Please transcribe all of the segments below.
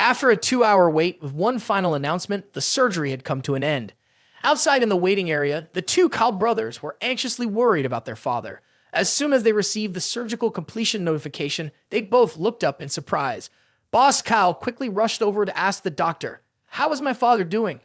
After a 2-hour wait with one final announcement, the surgery had come to an end. Outside in the waiting area, the two Kao brothers were anxiously worried about their father. As soon as they received the surgical completion notification, they both looked up in surprise. Boss Kao quickly rushed over to ask the doctor, "How is my father doing?"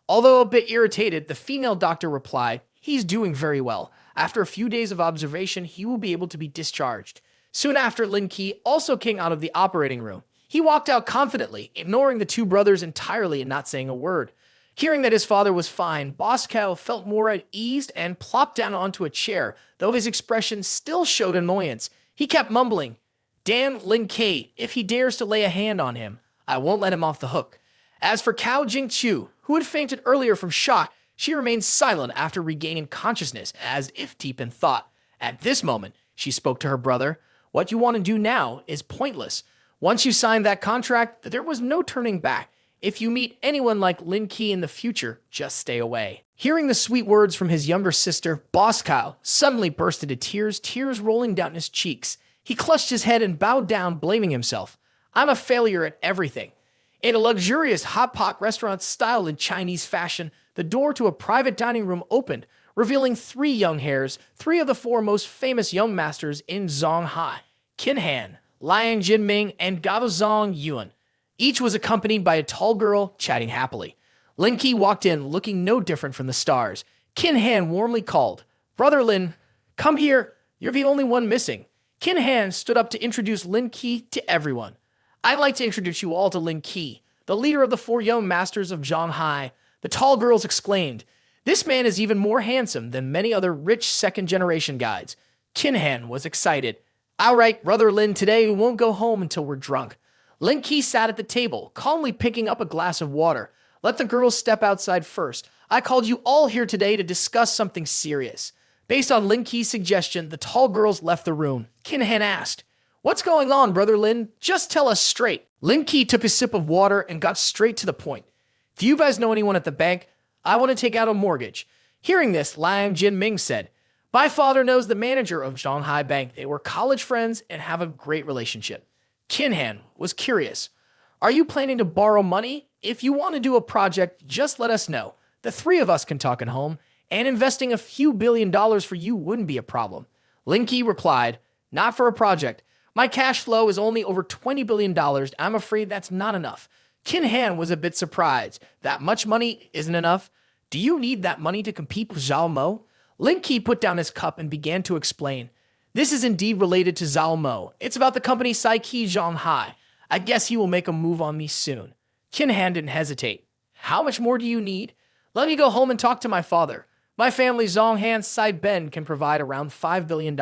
Although a bit irritated, the female doctor replied, "He's doing very well. After a few days of observation, he will be able to be discharged." Soon after, Lin Key also came out of the operating room. He walked out confidently, ignoring the two brothers entirely and not saying a word. Hearing that his father was fine, Boss Cow felt more at ease and plopped down onto a chair, though his expression still showed annoyance. He kept mumbling, "Damn Lin Key, if he dares to lay a hand on him, I won't let him off the hook." As for Cao Jingqiu, who had fainted earlier from shock, she remained silent after regaining consciousness, as if deep in thought. At this moment, she spoke to her brother. "What you want to do now is pointless. Once you signed that contract, there was no turning back. If you meet anyone like Lin Key in the future, just stay away." Hearing the sweet words from his younger sister, Boss Cow suddenly burst into tears rolling down his cheeks. He clutched his head and bowed down, blaming himself. "I'm a failure at everything." In a luxurious hot pot restaurant styled in Chinese fashion, the door to a private dining room opened, revealing 3 young hairs, 3 of the 4 most famous young masters in Zonghai: Qin Han, Liang Jinming, and Gao Zong Yuan. Each was accompanied by a tall girl chatting happily. Lin Key walked in, looking no different from the stars. Qin Han warmly called, "Brother Lin, come here. You're the only one missing." Qin Han stood up to introduce Lin Key to everyone. "I'd like to introduce you all to Lin Key, the leader of the 4 young masters of Zhonghai." The tall girls exclaimed, "This man is even more handsome than many other rich second-generation guides." Qin Han was excited. "All right, Brother Lin, today we won't go home until we're drunk." Lin Key sat at the table, calmly picking up a glass of water. "Let the girls step outside first. I called you all here today to discuss something serious." Based on Lin Key's suggestion, the tall girls left the room. Qin Han asked, "What's going on, Brother Lin? Just tell us straight." Lin Key took a sip of water and got straight to the point. "Do you guys know anyone at the bank? I want to take out a mortgage." Hearing this, Liang Jinming said, "My father knows the manager of Shanghai Bank. They were college friends and have a great relationship." Qin Han was curious. "Are you planning to borrow money? If you want to do a project, just let us know. The 3 of us can talk at home, and investing a few $1 billion for you wouldn't be a problem." Lin Key replied, "Not for a project. My cash flow is only over $20 billion. I'm afraid that's not enough." Qin Han was a bit surprised. "That much money isn't enough? Do you need that money to compete with Zhao Mo?" Lin Key put down his cup and began to explain. "This is indeed related to Zhao Mo. It's about the company Psyche Zhonghai. I guess he will make a move on me soon." Qin Han didn't hesitate. "How much more do you need? Let me go home and talk to my father. My family Zhonghan Side Bend can provide around $5 billion.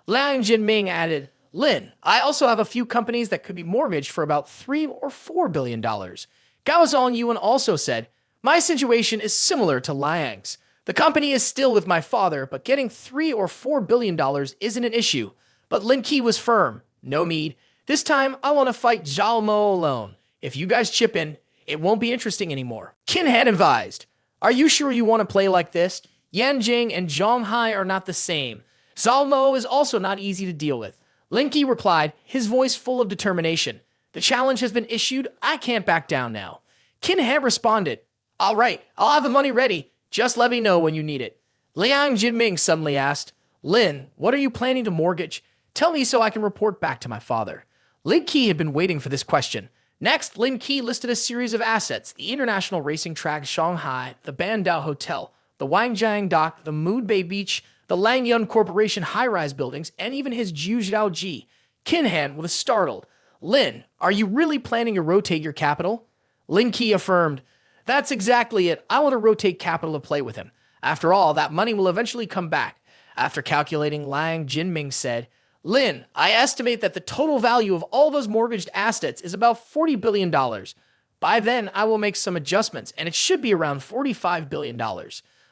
Liang Jinming added, "Lin, I also have a few companies that could be mortgaged for about $3 or $4 billion. Gao Zong Yuan also said, "My situation is similar to Liang's. The company is still with my father, but getting $3 or $4 billion isn't an issue." But Lin Key was firm. "No need. This time, I want to fight Zhao Mo alone. If you guys chip in, it won't be interesting anymore." Qin Han advised, "Are you sure you want to play like this? Yanjing and Zhonghai are not the same. Zhao Mo is also not easy to deal with." Lin Key replied, his voice full of determination, "The challenge has been issued. I can't back down now." Qin Han responded, "All right, I'll have the money ready. Just let me know when you need it." Liang Jinming suddenly asked, "Lin, what are you planning to mortgage? Tell me so I can report back to my father." Lin Key had been waiting for this question. Next, Lin Key listed a series of assets: the International Racing Track Shanghai, the Bandao Hotel, the Wangjiang Dock, the Mood Bay Beach, the Langyun Corporation high-rise buildings, and even his Jiujiaoji. Qin Han was startled. "Lin, are you really planning to rotate your capital?" Lin Key affirmed, "That's exactly it. I want to rotate capital to play with him. After all, that money will eventually come back." After calculating, Liang Jinming said, "Lin, I estimate that the total value of all those mortgaged assets is about $40 billion. By then, I will make some adjustments, and it should be around $45 billion.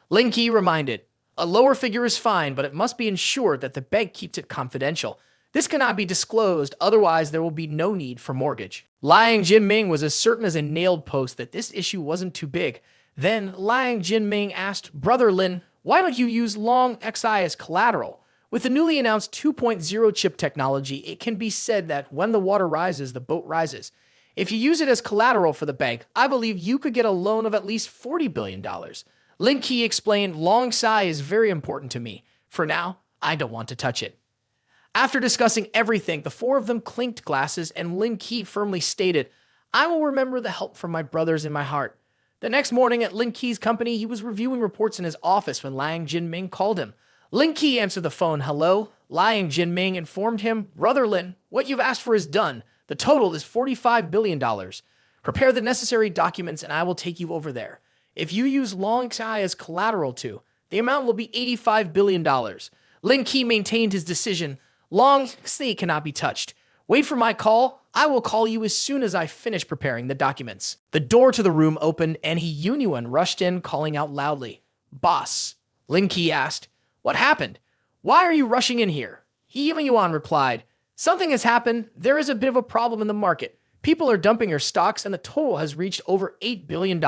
Lin Key reminded, "A lower figure is fine, but it must be ensured that the bank keeps it confidential. This cannot be disclosed, otherwise there will be no need for mortgage." Liang Jinming was as certain as a nailed post that this issue wasn't too big. Then Liang Jinming asked, "Brother Lin, why don't you use Long XI as collateral? With the newly announced 2.0 chip technology, it can be said that when the water rises, the boat rises. If you use it as collateral for the bank, I believe you could get a loan of at least $40 billion. Lin Key explained, Long Sai is very important to me. For now, I don't want to touch it. After discussing everything, the four of them clinked glasses, and Lin Key firmly stated, I will remember the help from my brothers in my heart. The next morning at Lin Key's company, he was reviewing reports in his office when Liang Jinming called him. Lin Key answered the phone. Hello? Liang Jinming informed him, Brother Lin, what you've asked for is done. The total is $45 billion. Prepare the necessary documents and I will take you over there. If you use Long Sai as collateral too, the amount will be $85 billion. Lin Key maintained his decision. Long Sai cannot be touched. Wait for my call. I will call you as soon as I finish preparing the documents. The door to the room opened and He Yunyuan rushed in, calling out loudly. Boss. Lin Key asked, What happened? Why are you rushing in here? He Yunyuan replied, Something has happened. There is a bit of a problem in the market. People are dumping your stocks and the total has reached over $8 billion.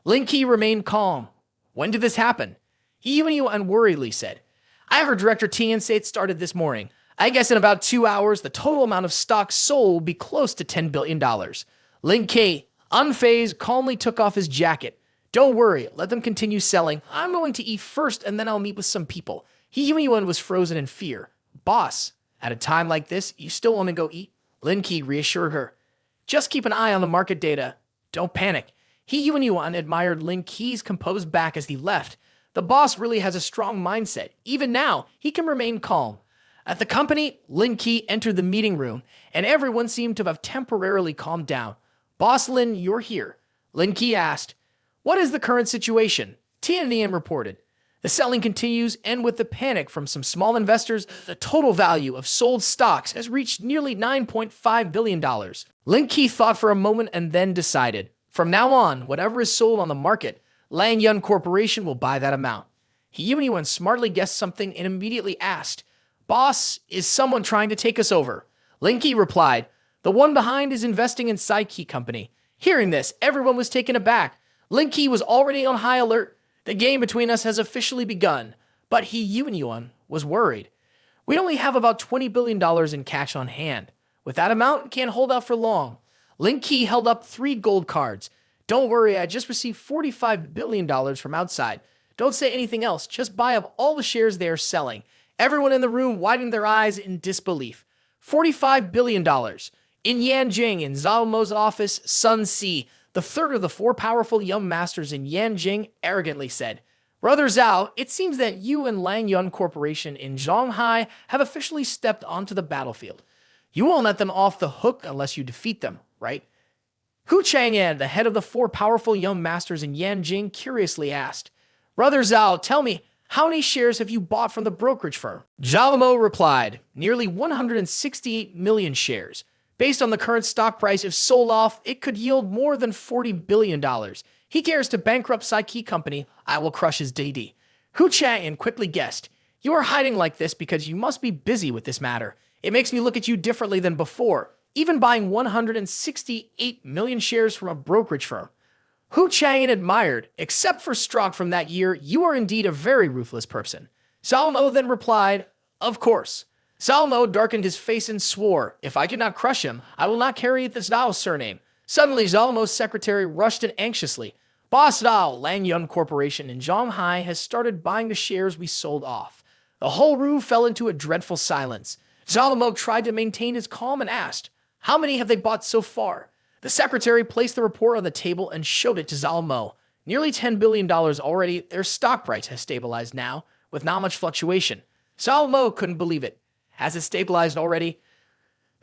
Lin Key remained calm. When did this happen? He Yunyuan worriedly said, I heard Director Tian say it started this morning. I guess in about 2 hours, the total amount of stocks sold will be close to $10 billion. Lin Key, unfazed, calmly took off his jacket. Don't worry, let them continue selling. I'm going to eat first and then I'll meet with some people. He Yunyuan was frozen in fear. Boss, at a time like this, you still want to go eat? Lin Key reassured her. Just keep an eye on the market data. Don't panic. He Yunyuan admired Lin Key's composed back as he left. The boss really has a strong mindset. Even now, he can remain calm. At the company, Lin Key entered the meeting room, and everyone seemed to have temporarily calmed down. Boss Lin, you're here. Lin Key asked, What is the current situation? Tianyan reported. The selling continues, and with the panic from some small investors, the total value of sold stocks has reached nearly $9.5 billion. Lin Key thought for a moment and then decided, from now on, whatever is sold on the market, Lang Yun Corporation will buy that amount. He Yunyuan smartly guessed something and immediately asked, Boss, is someone trying to take us over? Lin Key replied, The one behind is investing in Psyche Company. Hearing this, everyone was taken aback. Lin Key was already on high alert. The game between us has officially begun. But He Yunyuan was worried. We only have about $20 billion in cash on hand. With that amount, we can't hold out for long. Lin Key held up 3 gold cards. Don't worry, I just received $45 billion from outside. Don't say anything else. Just buy up all the shares they are selling. Everyone in the room widened their eyes in disbelief. $45 billion. In Yanjing, in Zhao Mo's office, Sun Si, the third of the 4 powerful young masters in Yanjing, arrogantly said, Brother Zhao, it seems that you and Lang Yun Corporation in Zhonghai have officially stepped onto the battlefield. You won't let them off the hook unless you defeat them, right? Hu Chang'an, the head of the 4 powerful young masters in Yanjing, curiously asked, Brother Zhao, tell me, how many shares have you bought from the brokerage firm? Zhao Mo replied, nearly 168 million shares. Based on the current stock price, if sold off, it could yield more than $40 billion. He cares to bankrupt Psyche Company. I will crush his DD. Hu Chang'an quickly guessed, You are hiding like this because you must be busy with this matter. It makes me look at you differently than before. Even buying 168 million shares from a brokerage firm. Hu Chang'an admired, except for stock from that year, you are indeed a very ruthless person. Zhao Mo then replied, Of course. Zhao Mo darkened his face and swore, If I cannot crush him, I will not carry the Zhao surname. Suddenly, Zhao Mo's secretary rushed in anxiously. Boss Zhao, Lang Yun Corporation in Zhonghai has started buying the shares we sold off. The whole room fell into a dreadful silence. Zhao Mo tried to maintain his calm and asked, How many have they bought so far? The secretary placed the report on the table and showed it to Zhao Mo. Nearly $10 billion already, their stock price has stabilized now, with not much fluctuation. Zhao Mo couldn't believe it. Has it stabilized already?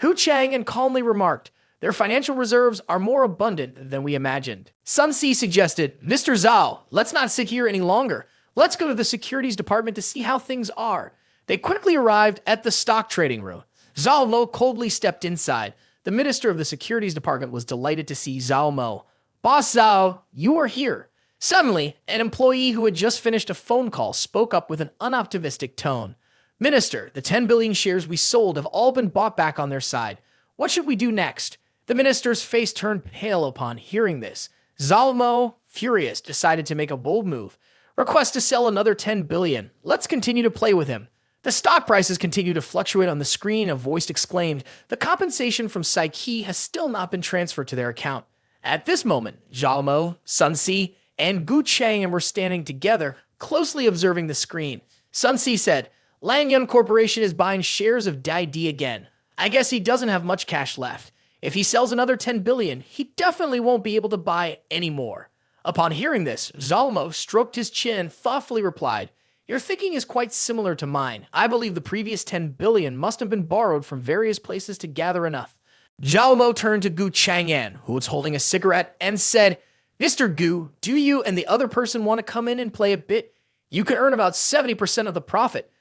Hu Chang'an calmly remarked, Their financial reserves are more abundant than we imagined. Sun Si suggested, Mr. Zhao, let's not sit here any longer. Let's go to the securities department to see how things are. They quickly arrived at the stock trading room. Zhao Mo coldly stepped inside. The minister of the securities department was delighted to see Zhao Mo. Boss Zhao, you are here. Suddenly, an employee who had just finished a phone call spoke up with an unoptimistic tone. Minister, the 10 billion shares we sold have all been bought back on their side. What should we do next? The minister's face turned pale upon hearing this. Zhao Mo, furious, decided to make a bold move. Request to sell another 10 billion. Let's continue to play with him. The stock prices continue to fluctuate on the screen. A voice exclaimed, "The compensation from Psyche has still not been transferred to their account." At this moment, Zhao Mo, Sun Si, and Gu Chang were standing together, closely observing the screen. Sun Si said, "Lang Yun Corporation is buying shares of Dai Di again. I guess he doesn't have much cash left. If he sells another 10 billion, he definitely won't be able to buy any more." Upon hearing this, Zhao Mo stroked his chin and thoughtfully replied, "Your thinking is quite similar to mine. I believe the previous 10 billion must have been borrowed from various places to gather enough." Zhao Mo turned to Gu Chang'an, who was holding a cigarette, and said, "Mr. Gu, do you and the other person want to come in and play a bit? You can earn about 70% of the profit."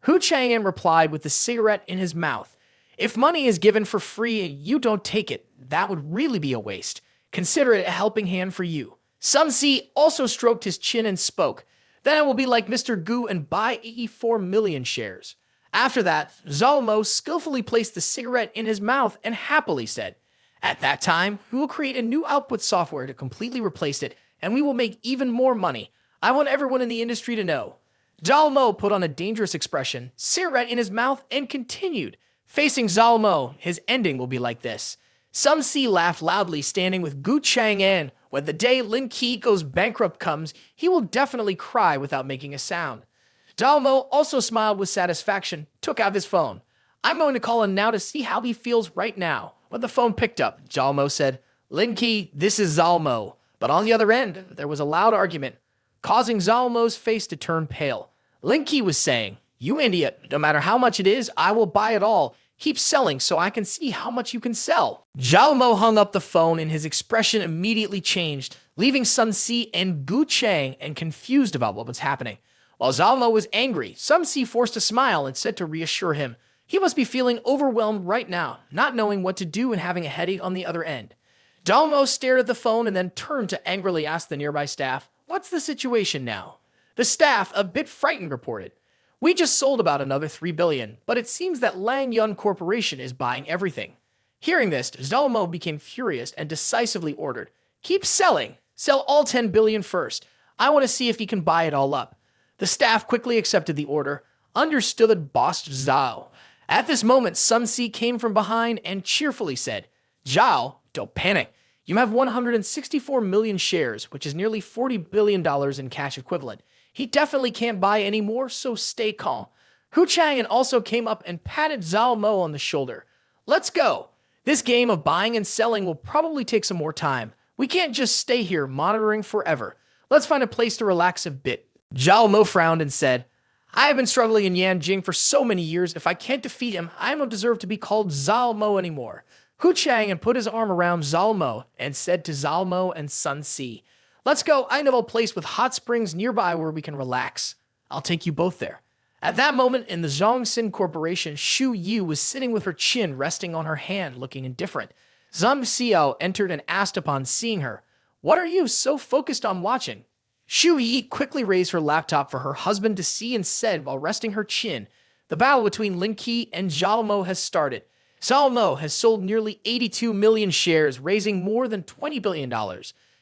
Hu Chang'an replied with the cigarette in his mouth, "If money is given for free and you don't take it, that would really be a waste. Consider it a helping hand for you." Sun Si also stroked his chin and spoke, "Then I will be like Mr. Gu and buy 84 million shares." After that, Zhao Mo skillfully placed the cigarette in his mouth and happily said, "At that time, we will create a new output software to completely replace it, and we will make even more money. I want everyone in the industry to know." Zhao Mo put on a dangerous expression, cigarette in his mouth, and continued, "Facing Zhao Mo, his ending will be like this." Sun Si laughed loudly, standing with Gu Chang'an. "When the day Lin Key goes bankrupt comes, he will definitely cry without making a sound." Zhao Mo also smiled with satisfaction, took out his phone. "I'm going to call him now to see how he feels right now." When the phone picked up, Zhao Mo said, "Lin Key, this is Zhao Mo." But on the other end, there was a loud argument, causing Zhao Mo's face to turn pale. Lin Key was saying, "You idiot, no matter how much it is, I will buy it all. Keep selling so I can see how much you can sell." Zhao Mo hung up the phone and his expression immediately changed, leaving Sun Si and Gu Chang and confused about what was happening. While Zhao Mo was angry, Sun Si forced a smile and said to reassure him, he must be feeling overwhelmed right now, not knowing what to do and having a headache on the other end. Zhao Mo stared at the phone and then turned to angrily ask the nearby staff, "What's the situation now?" The staff, a bit frightened, reported, "We just sold about another 3 billion, but it seems that Lang Yun Corporation is buying everything." Hearing this, Zhao Mo became furious and decisively ordered, "Keep selling. Sell all 10 billion first. I want to see if he can buy it all up." The staff quickly accepted the order, understood boss Zhao. At this moment, Sun Si came from behind and cheerfully said, "Zhao, don't panic. You have 164 million shares, which is nearly $40 billion in cash equivalent. He definitely can't buy any more, so stay calm." Hu Chang'an also came up and patted Zhao Mo on the shoulder. "Let's go. This game of buying and selling will probably take some more time. We can't just stay here monitoring forever. Let's find a place to relax a bit." Zhao Mo frowned and said, "I have been struggling in Yanjing for so many years. If I can't defeat him, I don't deserve to be called Zhao Mo anymore." Hu Chang'an put his arm around Zhao Mo and said to Zhao Mo and Sun Si, "Let's go. I know a place with hot springs nearby where we can relax. I'll take you both there." At that moment, in the Zhongxin Corporation, Shu Yu was sitting with her chin resting on her hand, looking indifferent. Zhang Xiao entered and asked upon seeing her, "What are you so focused on watching?" Shu Yi quickly raised her laptop for her husband to see and said while resting her chin, "The battle between Lin Key and Zhao Mo has started. Zhao Mo has sold nearly 82 million shares, raising more than $20 billion.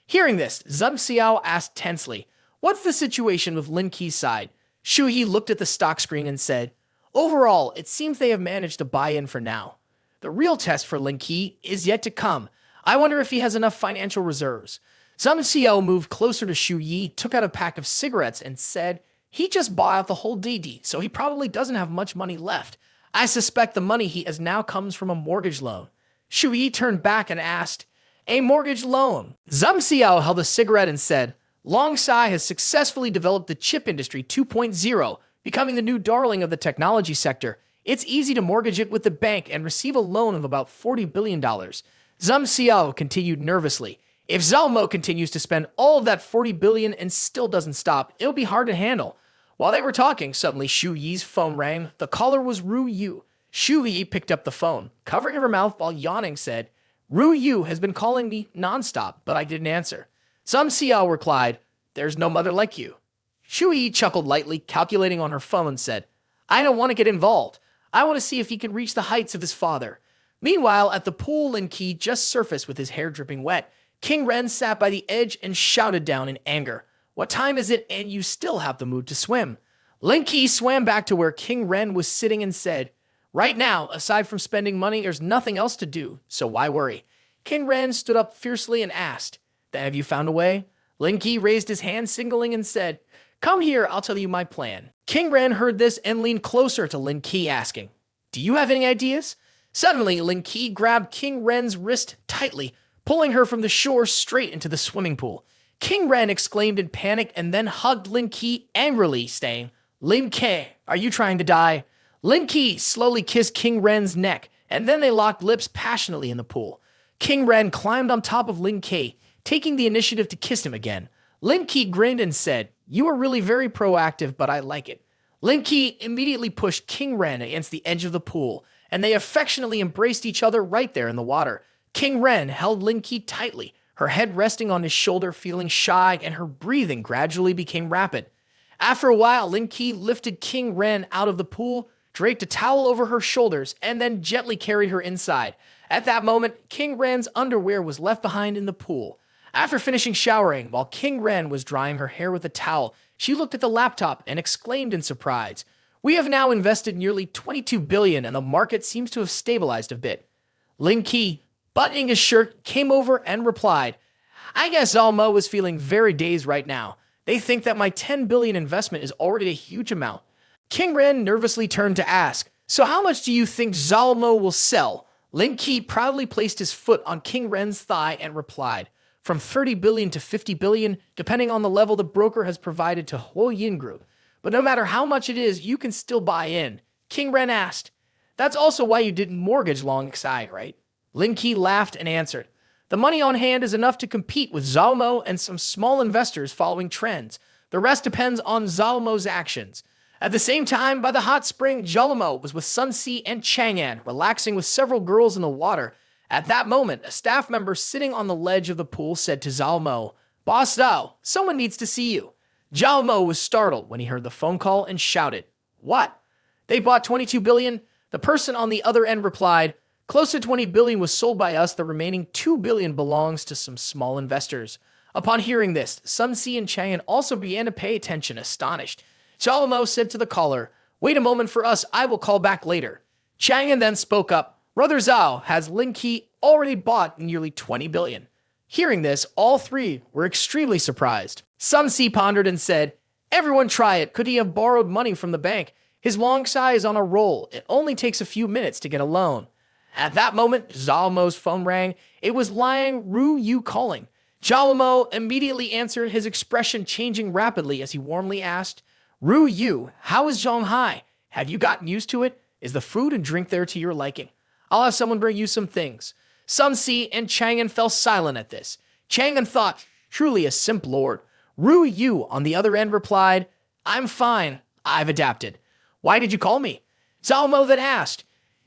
Hearing this, Zhang Xiao asked tensely, "What's the situation with Lin Key's side?" Shu Yi looked at the stock screen and said, "Overall, it seems they have managed to buy in for now. The real test for Lin Key is yet to come. I wonder if he has enough financial reserves." Zhang Xiao moved closer to Shu Yi, took out a pack of cigarettes, and said, "He just bought out the whole DD, so he probably doesn't have much money left. I suspect the money he has now comes from a mortgage loan." Shu Yi turned back and asked, "A mortgage loan?" Zhang Xiao held a cigarette and said, "Long Sai has successfully developed the chip industry 2.0, becoming the new darling of the technology sector. It's easy to mortgage it with the bank and receive a loan of about $40 billion. Zhang Xiao continued nervously, "If Zhao Mo continues to spend all of that 40 billion and still doesn't stop, it'll be hard to handle." While they were talking, suddenly Shu Yi's phone rang. The caller was Ru Yu. Shu Yi picked up the phone, covering her mouth while yawning, said, "Ru Yu has been calling me nonstop, but I didn't answer." Zhang Xiao replied, "There's no mother like you." Shu Yi chuckled lightly, calculating on her phone, and said, "I don't want to get involved. I want to see if he can reach the heights of his father." Meanwhile, at the pool, Lin Key just surfaced with his hair dripping wet. King Ren sat by the edge and shouted down in anger, "What time is it and you still have the mood to swim?" Lin Key swam back to where King Ren was sitting and said, "Right now, aside from spending money, there's nothing else to do, so why worry?" King Ren stood up fiercely and asked, "Then have you found a way?" Lin Key raised his hand, signaling, and said, "Come here, I'll tell you my plan." King Ren heard this and leaned closer to Lin Key, asking, "Do you have any ideas?" Suddenly, Lin Key grabbed King Ren's wrist tightly, pulling her from the shore straight into the swimming pool. King Ren exclaimed in panic and then hugged Lin Key angrily, saying, "Lin Ke, are you trying to die?" Lin Key slowly kissed King Ren's neck, and then they locked lips passionately in the pool. King Ren climbed on top of Lin Ke, taking the initiative to kiss him again. Lin Key grinned and said, "You are really very proactive, but I like it." Lin Key immediately pushed King Ren against the edge of the pool, and they affectionately embraced each other right there in the water. King Ren held Lin Key tightly, her head resting on his shoulder, feeling shy, and her breathing gradually became rapid. After a while, Lin Key lifted King Ren out of the pool, draped a towel over her shoulders, and then gently carried her inside. At that moment, King Ren's underwear was left behind in the pool. After finishing showering, while King Ren was drying her hair with a towel, she looked at the laptop and exclaimed in surprise, "We have now invested nearly 22 billion and the market seems to have stabilized a bit." Lin Key, buttoning his shirt, came over and replied, "I guess Zhao Mo is feeling very dazed right now. They think that my 10 billion investment is already a huge amount." King Ren nervously turned to ask, "So how much do you think Zhao Mo will sell?" Lin Key proudly placed his foot on King Ren's thigh and replied, "From 30 billion to 50 billion, depending on the level the broker has provided to Ho Yin Group. But no matter how much it is, you can still buy in." King Ren asked, "That's also why you didn't mortgage alongside, right?" Lin Key laughed and answered, "The money on hand is enough to compete with Zhao Mo and some small investors following trends. The rest depends on Zhao Mo's actions." At the same time, by the hot spring, Zhao Mo was with Sun Si and Chang'an, relaxing with several girls in the water. At that moment, a staff member sitting on the ledge of the pool said to Zhao Mo, "Boss Zhao, someone needs to see you." Zhao Mo was startled when he heard the phone call and shouted, "What? They bought 22 billion?" The person on the other end replied, "Close to 20 billion was sold by us. The remaining 2 billion belongs to some small investors." Upon hearing this, Sun Si and Chang'an also began to pay attention, astonished. Zhao Mo said to the caller, "Wait a moment for us, I will call back later." Chang'an then spoke up, "Brother Zhao, has Lin Key already bought nearly 20 billion?" Hearing this, all three were extremely surprised. Sun Si pondered and said, "Everyone try it. Could he have borrowed money from the bank? His long sai is on a roll. It only takes a few minutes to get a loan." At that moment, Zhao Mo's phone rang. It was Liang Ru Yu calling. Zhao Mo immediately answered, his expression changing rapidly as he warmly asked, "Ru Yu, how is Shanghai? Have you gotten used to it? Is the food and drink there to your liking? I'll have someone bring you some things." Sun Si and Chang'an fell silent at this. Chang'an thought, "Truly a simp lord." Ru Yu on the other end replied, "I'm fine. I've adapted." "Why did you call me?" Zhao Mo then asked,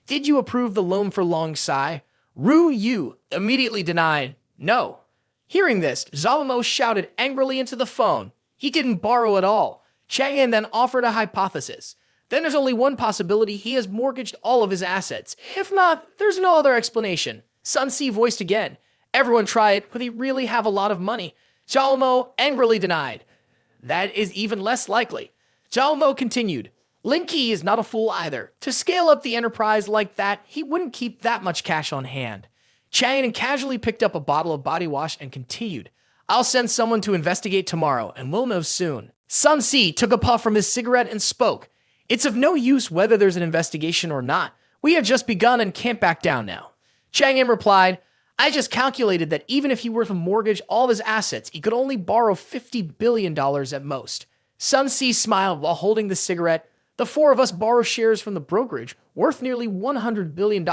"Did you approve the loan for Long Sai?" Ru Yu immediately denied, "No." Hearing this, Zhao Mo shouted angrily into the phone, "He didn't borrow at all." Chang'an then offered a hypothesis. "Then there's only one possibility: he has mortgaged all of his assets. If not, there's no other explanation." Sun Si voiced again, "Everyone try it. Could he really have a lot of money?" Zhao Mo angrily denied, "That is even less likely." Zhao Mo continued, "Lin Key is not a fool either. To scale up the enterprise like that, he wouldn't keep that much cash on hand." Chang'an casually picked up a bottle of body wash and continued, "I'll send someone to investigate tomorrow, and we'll know soon." Sun Si took a puff from his cigarette and spoke, "It's of no use whether there's an investigation or not. We have just begun and can't back down now." Chang'an replied, "I just calculated that even if he were to mortgage all of his assets, he could only borrow $50 billion at most." Sun Si smiled while holding the cigarette. "The four of us borrow shares from the brokerage worth nearly $100 billion.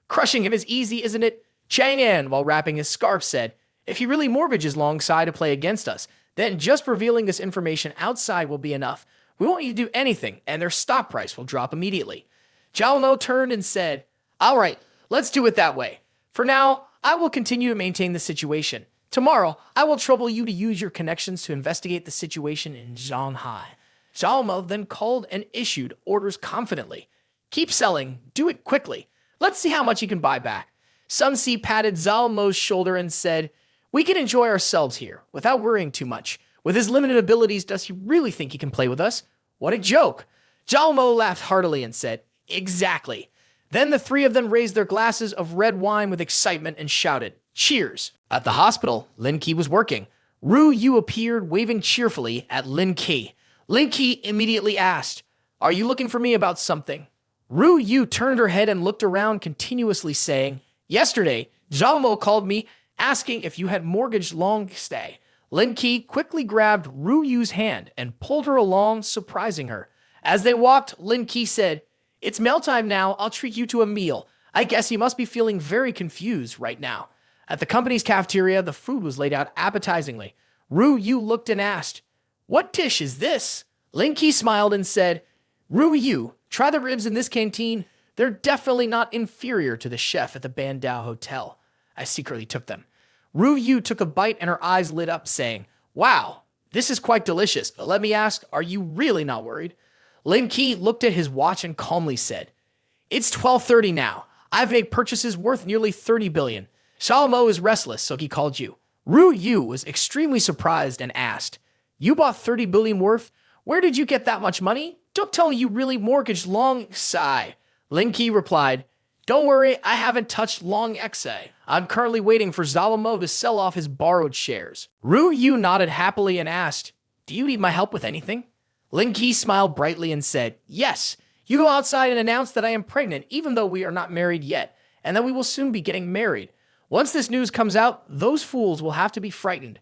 Crushing him is easy, isn't it?" Chang'an, while wrapping his scarf, said, "If he really mortgages Long Sai to play against us, then just revealing this information outside will be enough. We won't need to do anything, and their stock price will drop immediately." Zhao Mo turned and said, "All right, let's do it that way. For now, I will continue to maintain the situation. Tomorrow, I will trouble you to use your connections to investigate the situation in Shanghai." Zhao Mo then called and issued orders confidently. "Keep selling. Do it quickly. Let's see how much he can buy back." Sun Si patted Zhao Mo's shoulder and said, "We can enjoy ourselves here without worrying too much. With his limited abilities, does he really think he can play with us? What a joke. Zhao Mo laughed heartily and said, exactly. Then the three of them raised their glasses of red wine with excitement and shouted, cheers. At the hospital, Lin Key was working. Ru Yu appeared, waving cheerfully at Lin Key. Lin Key immediately asked, are you looking for me about something? Ru Yu turned her head and looked around, continuously saying, yesterday, Zhao Mo called me asking if you had mortgaged long stay. Lin Key quickly grabbed Ru Yu's hand and pulled her along, surprising her. As they walked, Lin Key said, it's meal time now, I'll treat you to a meal. I guess you must be feeling very confused right now. At the company's cafeteria, the food was laid out appetizingly. Ru Yu looked and asked, what dish is this? Lin Key smiled and said, Ru Yu, try the ribs in this canteen. They're definitely not inferior to the chef at the Bandao Hotel. I secretly took them. Ru Yu took a bite and her eyes lit up, saying, wow, this is quite delicious, but let me ask, are you really not worried? Lin Key looked at his watch and calmly said, it's 12:30 now. I've made purchases worth nearly 30 billion. Zhao Mo is restless, so he called you. Ru Yu was extremely surprised and asked, you bought 30 billion worth? Where did you get that much money? Don't tell me you really mortgaged Long Xi. Lin Key replied, don't worry, I haven't touched Long Xi. I'm currently waiting for Zhao Mo to sell off his borrowed shares. Ru Yu nodded happily and asked, do you need my help with anything? Lin Key smiled brightly and said, yes, you go outside and announce that I am pregnant even though we are not married yet, and that we will soon be getting married. Once this news comes out, those fools will have to be frightened.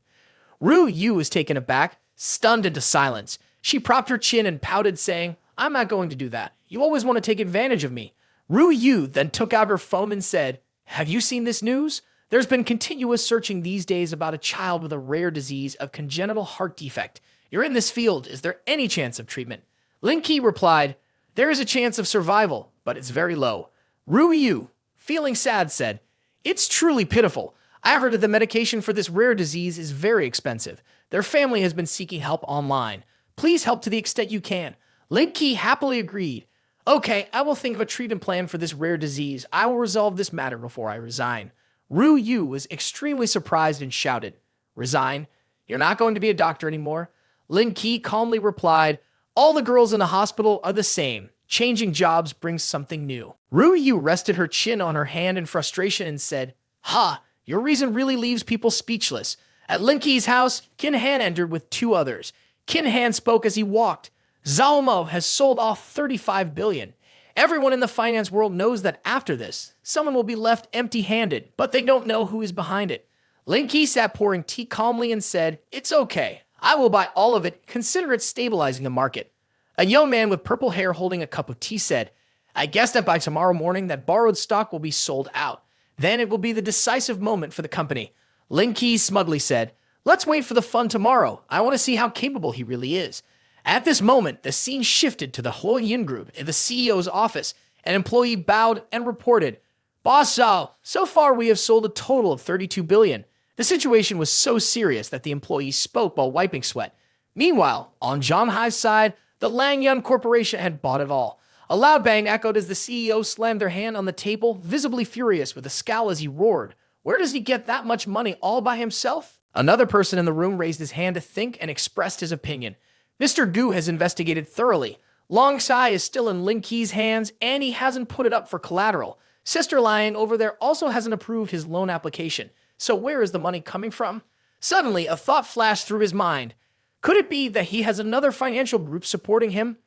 Ru Yu was taken aback, stunned into silence. She propped her chin and pouted, saying, I'm not going to do that. You always want to take advantage of me. Ru Yu then took out her phone and said, have you seen this news? There's been continuous searching these days about a child with a rare disease of congenital heart defect. You're in this field. Is there any chance of treatment? Lin Key replied, there is a chance of survival, but it's very low. Ru Yu, feeling sad, said, it's truly pitiful. I heard that the medication for this rare disease is very expensive. Their family has been seeking help online. Please help to the extent you can. Lin Key happily agreed. Okay, I will think of a treatment plan for this rare disease. I will resolve this matter before I resign. Ru Yu was extremely surprised and shouted, resign? You're not going to be a doctor anymore? Lin Key calmly replied, all the girls in the hospital are the same. Changing jobs brings something new. Ru Yu rested her chin on her hand in frustration and said, ha, your reason really leaves people speechless. At Lin Key's house, Qin Han entered with two others. Qin Han spoke as he walked. Zhao Mo has sold off 35 billion. Everyone in the finance world knows that after this, someone will be left empty-handed, but they don't know who is behind it. Lin Key sat pouring tea calmly and said, it's okay. I will buy all of it. Consider it stabilizing the market. A young man with purple hair holding a cup of tea said, I guess that by tomorrow morning that borrowed stock will be sold out. Then it will be the decisive moment for the company. Lin Key smugly said, let's wait for the fun tomorrow. I want to see how capable he really is. At this moment, the scene shifted to the Huo Yin Group in the CEO's office. An employee bowed and reported, Boss Zhao, so far we have sold a total of 32 billion. The situation was so serious that the employee spoke while wiping sweat. Meanwhile, on Zhang Hai's side, the Lang Yun Corporation had bought it all. A loud bang echoed as the CEO slammed their hand on the table, visibly furious with a scowl as he roared. Where does he get that much money all by himself? Another person in the room raised his hand to think and expressed his opinion. Mr. Gu has investigated thoroughly. Long Xi is still in Lin Key's hands, and he hasn't put it up for collateral. Sister Lion over there also hasn't approved his loan application. So where is the money coming from? Suddenly, a thought flashed through his mind. Could it be that he has another financial group supporting him?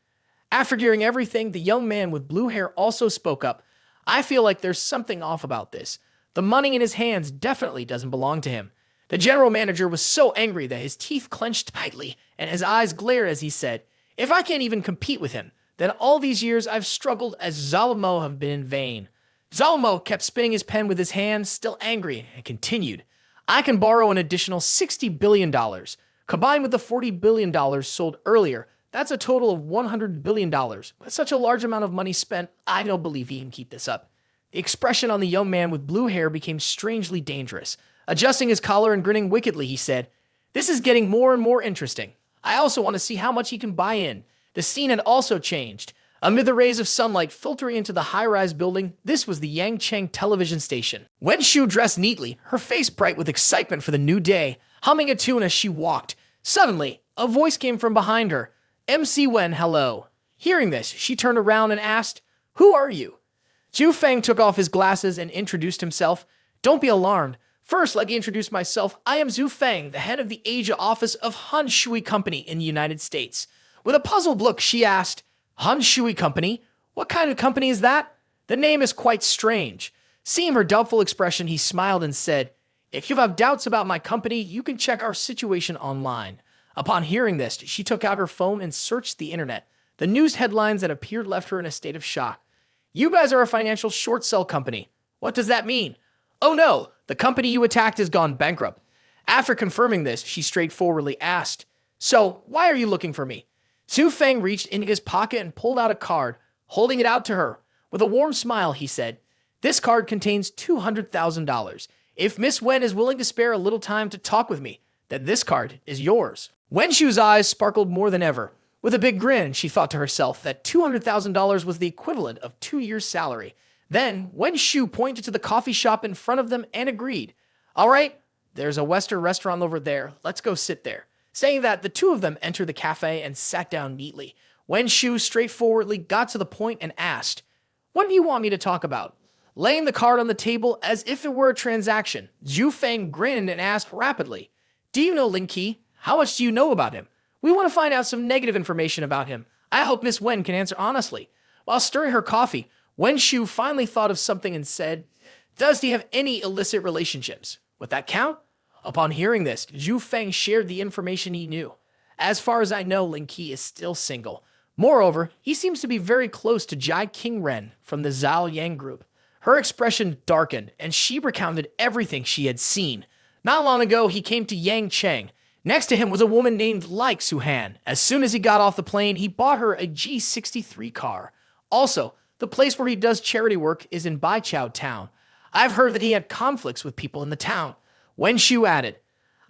After hearing everything, the young man with blue hair also spoke up. I feel like there's something off about this. The money in his hands definitely doesn't belong to him. The general manager was so angry that his teeth clenched tightly and his eyes glared as he said, if I can't even compete with him, then all these years I've struggled as Zhao Mo have been in vain. Zhao Mo kept spinning his pen with his hands, still angry, and continued, I can borrow an additional $60 billion. Combined with the $40 billion sold earlier, that's a total of $100 billion. With such a large amount of money spent, I don't believe he can keep this up. The expression on the young man with blue hair became strangely dangerous. Adjusting his collar and grinning wickedly, he said, this is getting more and more interesting. I also want to see how much he can buy in. The scene had also changed. Amid the rays of sunlight filtering into the high-rise building, this was the Yangcheng television station. Wen Shu dressed neatly, her face bright with excitement for the new day, humming a tune as she walked. Suddenly, a voice came from behind her. MC Wen, hello. Hearing this, she turned around and asked, "Who are you?" Zhu Fang took off his glasses and introduced himself. "Don't be alarmed. First, let me introduce myself. I am Zhu Fang, the head of the Asia office of Han Shui Company in the United States." With a puzzled look, she asked, "Han Shui Company? What kind of company is that? The name is quite strange." Seeing her doubtful expression, he smiled and said, "If you have doubts about my company, you can check our situation online." Upon hearing this, she took out her phone and searched the internet. The news headlines that appeared left her in a state of shock. "You guys are a financial short sell company. What does that mean?" "Oh no, the company you attacked has gone bankrupt." After confirming this, she straightforwardly asked, "So, why are you looking for me?" Zhu Fang reached into his pocket and pulled out a card, holding it out to her. With a warm smile, he said, "This card contains $200,000. If Miss Wen is willing to spare a little time to talk with me, then this card is yours." Wen Shu's eyes sparkled more than ever. With a big grin, she thought to herself that $200,000 was the equivalent of 2 years' salary. Then, Wen Shu pointed to the coffee shop in front of them and agreed. "All right, there's a Western restaurant over there. Let's go sit there." Saying that, the two of them entered the cafe and sat down neatly. Wen Shu straightforwardly got to the point and asked, "What do you want me to talk about?" Laying the card on the table as if it were a transaction, Zhu Fang grinned and asked rapidly, "Do you know Lin Key? How much do you know about him? We want to find out some negative information about him. I hope Miss Wen can answer honestly." While stirring her coffee, Wen Shu finally thought of something and said, "Does he have any illicit relationships? Would that count?" Upon hearing this, Zhu Fang shared the information he knew. "As far as I know, Lin Key is still single. Moreover, he seems to be very close to Jai King Ren from the Zhao Yang group." Her expression darkened, and she recounted everything she had seen. Not long ago, he came to Yang Cheng. Next to him was a woman named Like Suhan. As soon as he got off the plane, he bought her a G63 car. Also, the place where he does charity work is in Baichao town. I've heard that he had conflicts with people in the town. Wen Shu added,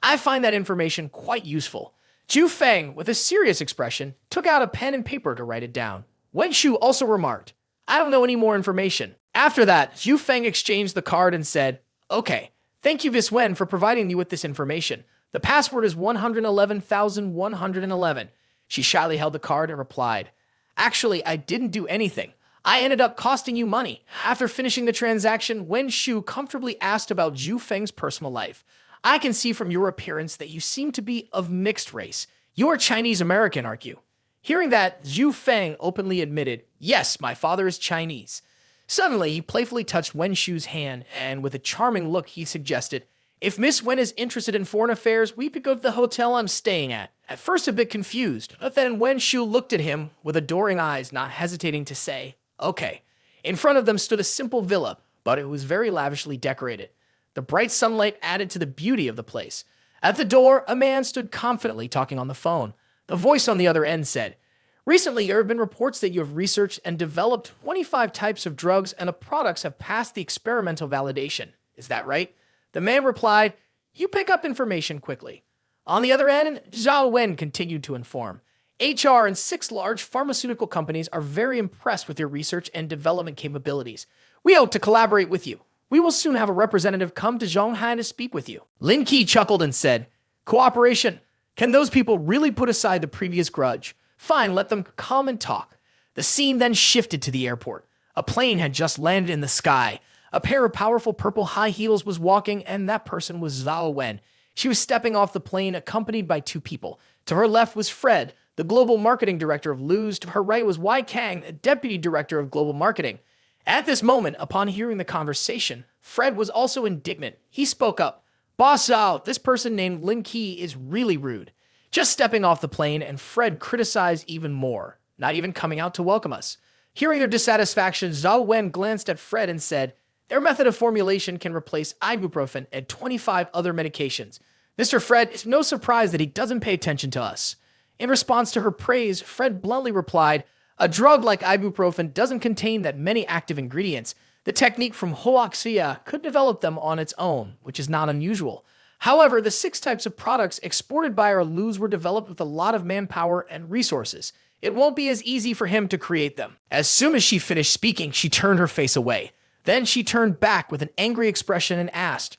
"I find that information quite useful." Zhu Fang, with a serious expression, took out a pen and paper to write it down. Wen Shu also remarked, "I don't know any more information." After that, Zhu Fang exchanged the card and said, "Okay, thank you, Miss Wen, for providing me with this information. The password is 111,111. She shyly held the card and replied, "Actually, I didn't do anything. I ended up costing you money." After finishing the transaction, Wen Shu comfortably asked about Zhu Feng's personal life. "I can see from your appearance that you seem to be of mixed race. You are Chinese-American, aren't you?" Hearing that, Zhu Feng openly admitted, "Yes, my father is Chinese." Suddenly, he playfully touched Wen Shu's hand, and with a charming look, he suggested, "If Miss Wen is interested in foreign affairs, we could go to the hotel I'm staying at." At first a bit confused, but then Wen Shu looked at him with adoring eyes, not hesitating to say, "Okay." In front of them stood a simple villa, but it was very lavishly decorated. The bright sunlight added to the beauty of the place. At the door, a man stood confidently talking on the phone. The voice on the other end said, "Recently, there have been reports that you have researched and developed 25 types of drugs and the products have passed the experimental validation. Is that right?" The man replied, "You pick up information quickly." On the other end, Zhao Wen continued to inform, "HR and 6 large pharmaceutical companies are very impressed with your research and development capabilities. We hope to collaborate with you. We will soon have a representative come to Zhonghai to speak with you." Lin Key chuckled and said, "Cooperation? Can those people really put aside the previous grudge? Fine, let them come and talk." The scene then shifted to the airport. A plane had just landed in the sky. A pair of powerful purple high heels was walking, and that person was Zhao Wen. She was stepping off the plane accompanied by 2 people. To her left was Fred, the global marketing director of Luz. To her right was Wai Kang, a deputy director of global marketing. At this moment, upon hearing the conversation, Fred was also indignant. He spoke up, "Boss Zhao, this person named Lin Key is really rude." Just stepping off the plane, and Fred criticized even more, not even coming out to welcome us. Hearing their dissatisfaction, Zhao Wen glanced at Fred and said, "Their method of formulation can replace ibuprofen and 25 other medications. Mr. Fred, it's no surprise that he doesn't pay attention to us." In response to her praise, Fred bluntly replied, "A drug like ibuprofen doesn't contain that many active ingredients. The technique from Hoaxia could develop them on its own, which is not unusual. However, the 6 types of products exported by our Luz were developed with a lot of manpower and resources. It won't be as easy for him to create them." As soon as she finished speaking, she turned her face away. Then she turned back with an angry expression and asked,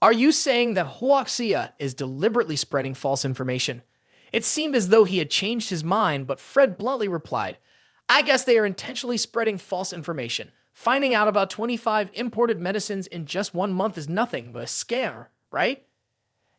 "Are you saying that Hoaxia is deliberately spreading false information?" It seemed as though he had changed his mind, but Fred bluntly replied, I guess they are intentionally spreading false information. Finding out about 25 imported medicines in just 1 month is nothing but a scare, right?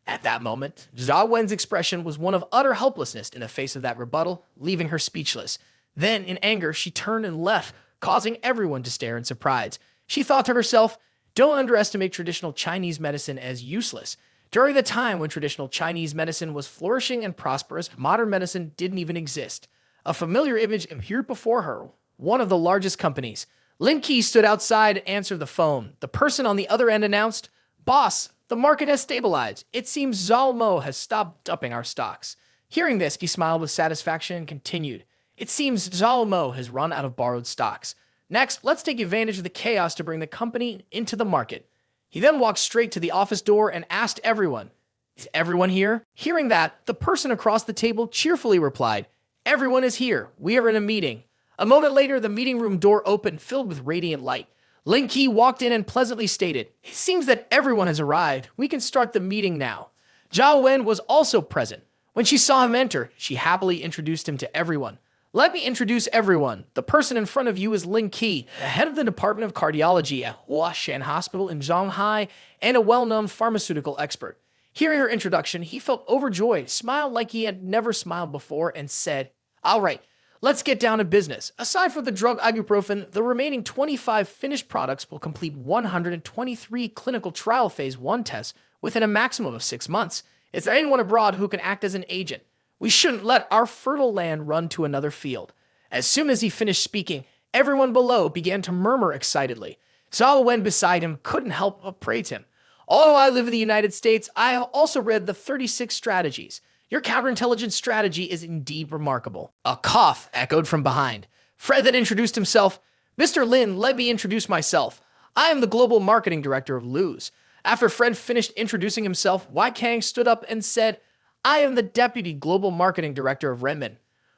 At that moment, Zhao Wen's expression was one of utter helplessness in the face of that rebuttal, leaving her speechless. Then, in anger, she turned and left, causing everyone to stare in surprise. She thought to herself, don't underestimate traditional Chinese medicine as useless. During the time when traditional Chinese medicine was flourishing and prosperous, modern medicine didn't even exist. A familiar image appeared before her, one of the largest companies. Lin Key stood outside and answered the phone. The person on the other end announced, Boss, the market has stabilized. It seems Zhao Mo has stopped dumping our stocks. Hearing this, he smiled with satisfaction and continued, It seems Zhao Mo has run out of borrowed stocks. Next, let's take advantage of the chaos to bring the company into the market. He then walked straight to the office door and asked everyone, Is everyone here? Hearing that, the person across the table cheerfully replied, Everyone is here. We are in a meeting. A moment later, the meeting room door opened, filled with radiant light. Lin Key walked in and pleasantly stated, It seems that everyone has arrived. We can start the meeting now. Zhao Wen was also present. When she saw him enter, she happily introduced him to everyone. Let me introduce everyone. The person in front of you is Lin Key, the head of the Department of Cardiology at Huashan Hospital in Shanghai and a well-known pharmaceutical expert. Hearing her introduction, he felt overjoyed, smiled like he had never smiled before, and said, All right, let's get down to business. Aside from the drug ibuprofen, the remaining 25 finished products will complete 123 clinical trial phase 1 tests within a maximum of 6 months. Is there anyone abroad who can act as an agent? We shouldn't let our fertile land run to another field. As soon as he finished speaking, everyone below began to murmur excitedly. Zhao Wen beside him couldn't help but praise him. Although I live in the United States, I have also read the 36 strategies. Your counterintelligence strategy is indeed remarkable. A cough echoed from behind. Fred then introduced himself. Mr. Lin, let me introduce myself. I am the global marketing director of Luz. After Fred finished introducing himself, Wai Kang stood up and said, I am the deputy global marketing director of Renmin.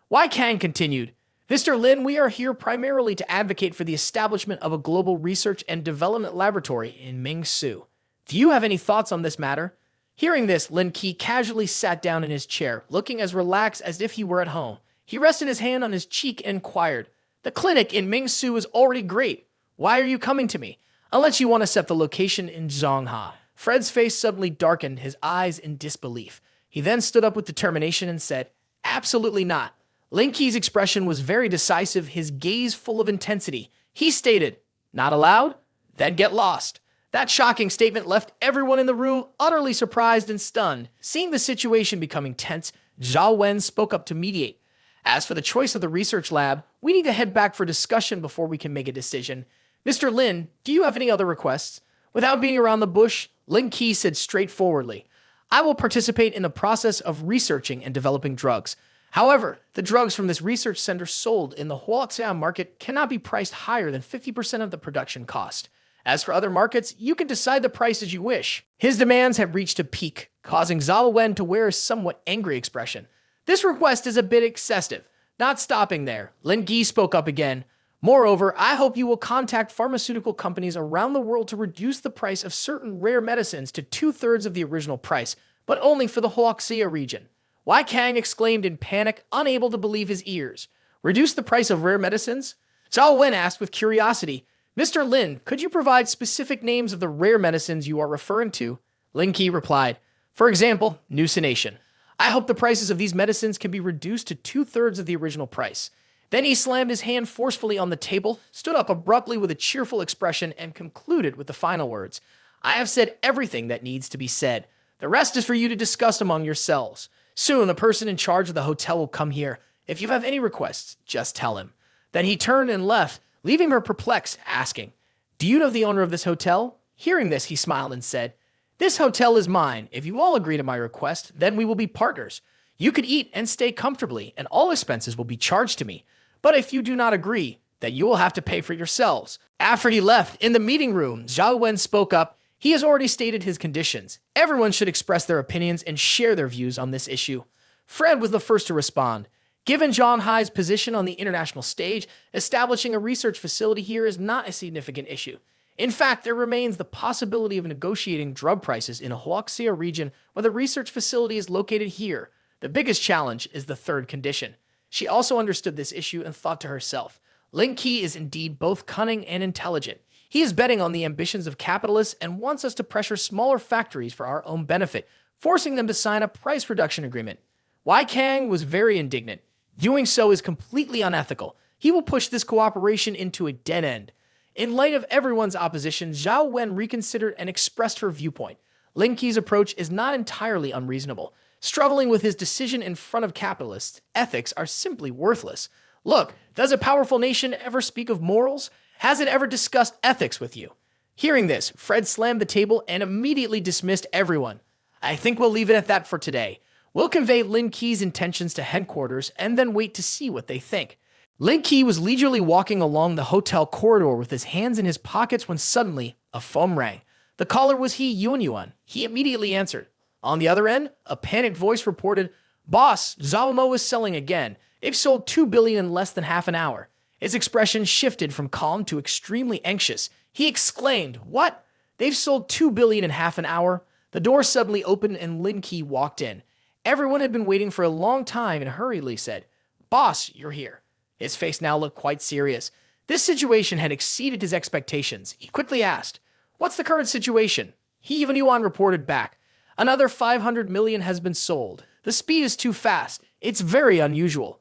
Wai Kang continued, Mr. Lin, we are here primarily to advocate for the establishment of a global research and development laboratory in Mingsu. Do you have any thoughts on this matter? Hearing this, Lin Key casually sat down in his chair, looking as relaxed as if he were at home. He rested his hand on his cheek and inquired, The clinic in Mingsu is already great. Why are you coming to me? Unless you want to set the location in Zhongha. Fred's face suddenly darkened, his eyes in disbelief. He then stood up with determination and said, Absolutely not. Lin Key's expression was very decisive, his gaze full of intensity. He stated, Not allowed? Then get lost. That shocking statement left everyone in the room utterly surprised and stunned. Seeing the situation becoming tense, Zhao Wen spoke up to mediate. As for the choice of the research lab, we need to head back for discussion before we can make a decision. Mr. Lin, do you have any other requests? Without being around the bush, Lin Key said straightforwardly, I will participate in the process of researching and developing drugs. However, the drugs from this research center sold in the Huaxia market cannot be priced higher than 50% of the production cost. As for other markets, you can decide the price as you wish. His demands have reached a peak, causing Zhao Wen to wear a somewhat angry expression. This request is a bit excessive. Not stopping there, Lin Key spoke up again. Moreover, I hope you will contact pharmaceutical companies around the world to reduce the price of certain rare medicines to 2/3 of the original price, but only for the Huaxia region. Wai Kang exclaimed in panic, unable to believe his ears. Reduce the price of rare medicines? Zhao Wen asked with curiosity, Mr. Lin, could you provide specific names of the rare medicines you are referring to? Lin Key replied, For example, nucination. I hope the prices of these medicines can be reduced to 2/3 of the original price. Then he slammed his hand forcefully on the table, stood up abruptly with a cheerful expression, and concluded with the final words. I have said everything that needs to be said. The rest is for you to discuss among yourselves. Soon the person in charge of the hotel will come here. If you have any requests, just tell him. Then he turned and left, leaving her perplexed, asking, Do you know the owner of this hotel? Hearing this, he smiled and said, This hotel is mine. If you all agree to my request, then we will be partners. You could eat and stay comfortably, and all expenses will be charged to me. But if you do not agree, then you will have to pay for yourselves. After he left, in the meeting room, Zhao Wen spoke up. He has already stated his conditions. Everyone should express their opinions and share their views on this issue. Fred was the first to respond. Given Shanghai's position on the international stage, establishing a research facility here is not a significant issue. In fact, there remains the possibility of negotiating drug prices in a Huaxia region where the research facility is located here. The biggest challenge is the third condition. She also understood this issue and thought to herself, Lin Key is indeed both cunning and intelligent. He is betting on the ambitions of capitalists and wants us to pressure smaller factories for our own benefit, forcing them to sign a price reduction agreement. Wei Kang was very indignant. Doing so is completely unethical. He will push this cooperation into a dead end. In light of everyone's opposition, Zhao Wen reconsidered and expressed her viewpoint. Lin Key's approach is not entirely unreasonable. Struggling with his decision in front of capitalists, ethics are simply worthless. Look, does a powerful nation ever speak of morals? Has it ever discussed ethics with you? Hearing this, Fred slammed the table and immediately dismissed everyone. I think we'll leave it at that for today. We'll convey Lin Key's intentions to headquarters and then wait to see what they think. Lin Key was leisurely walking along the hotel corridor with his hands in his pockets when suddenly a phone rang. The caller was Yuan. He immediately answered. On the other end, a panicked voice reported, Boss, Zhao Mo is selling again. They've sold $2 billion in less than half an hour. His expression shifted from calm to extremely anxious. He exclaimed, What? They've sold $2 billion in half an hour? The door suddenly opened and Lin Key walked in. Everyone had been waiting for a long time and hurriedly said, Boss, you're here. His face now looked quite serious. This situation had exceeded his expectations. He quickly asked, What's the current situation? Yuan reported back. Another 500 million has been sold. The speed is too fast. It's very unusual.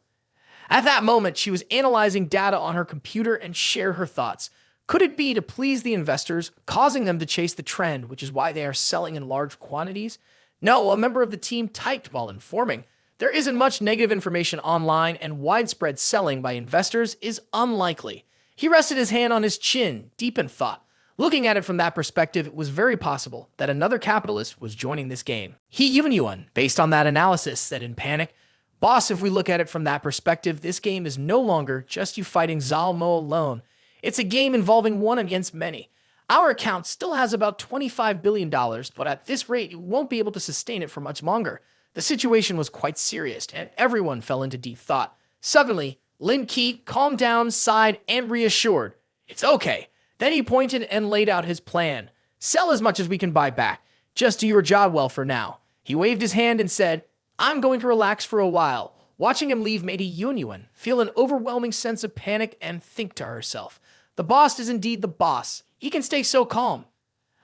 At that moment, she was analyzing data on her computer and shared her thoughts. Could it be to please the investors, causing them to chase the trend, which is why they are selling in large quantities? No, a member of the team typed while informing. There isn't much negative information online, and widespread selling by investors is unlikely. He rested his hand on his chin, deep in thought. Looking at it from that perspective, it was very possible that another capitalist was joining this game. Yuan, based on that analysis, said in panic, Boss, if we look at it from that perspective, this game is no longer just you fighting Zhao Mo alone. It's a game involving one against many. Our account still has about $25 billion, but at this rate, you won't be able to sustain it for much longer. The situation was quite serious, and everyone fell into deep thought. Suddenly, Lin Key calmed down, sighed, and reassured. It's okay. Then he pointed and laid out his plan. Sell as much as we can buy back. Just do your job well for now. He waved his hand and said, I'm going to relax for a while. Watching him leave made Yuan feel an overwhelming sense of panic and think to herself, the boss is indeed the boss. He can stay so calm.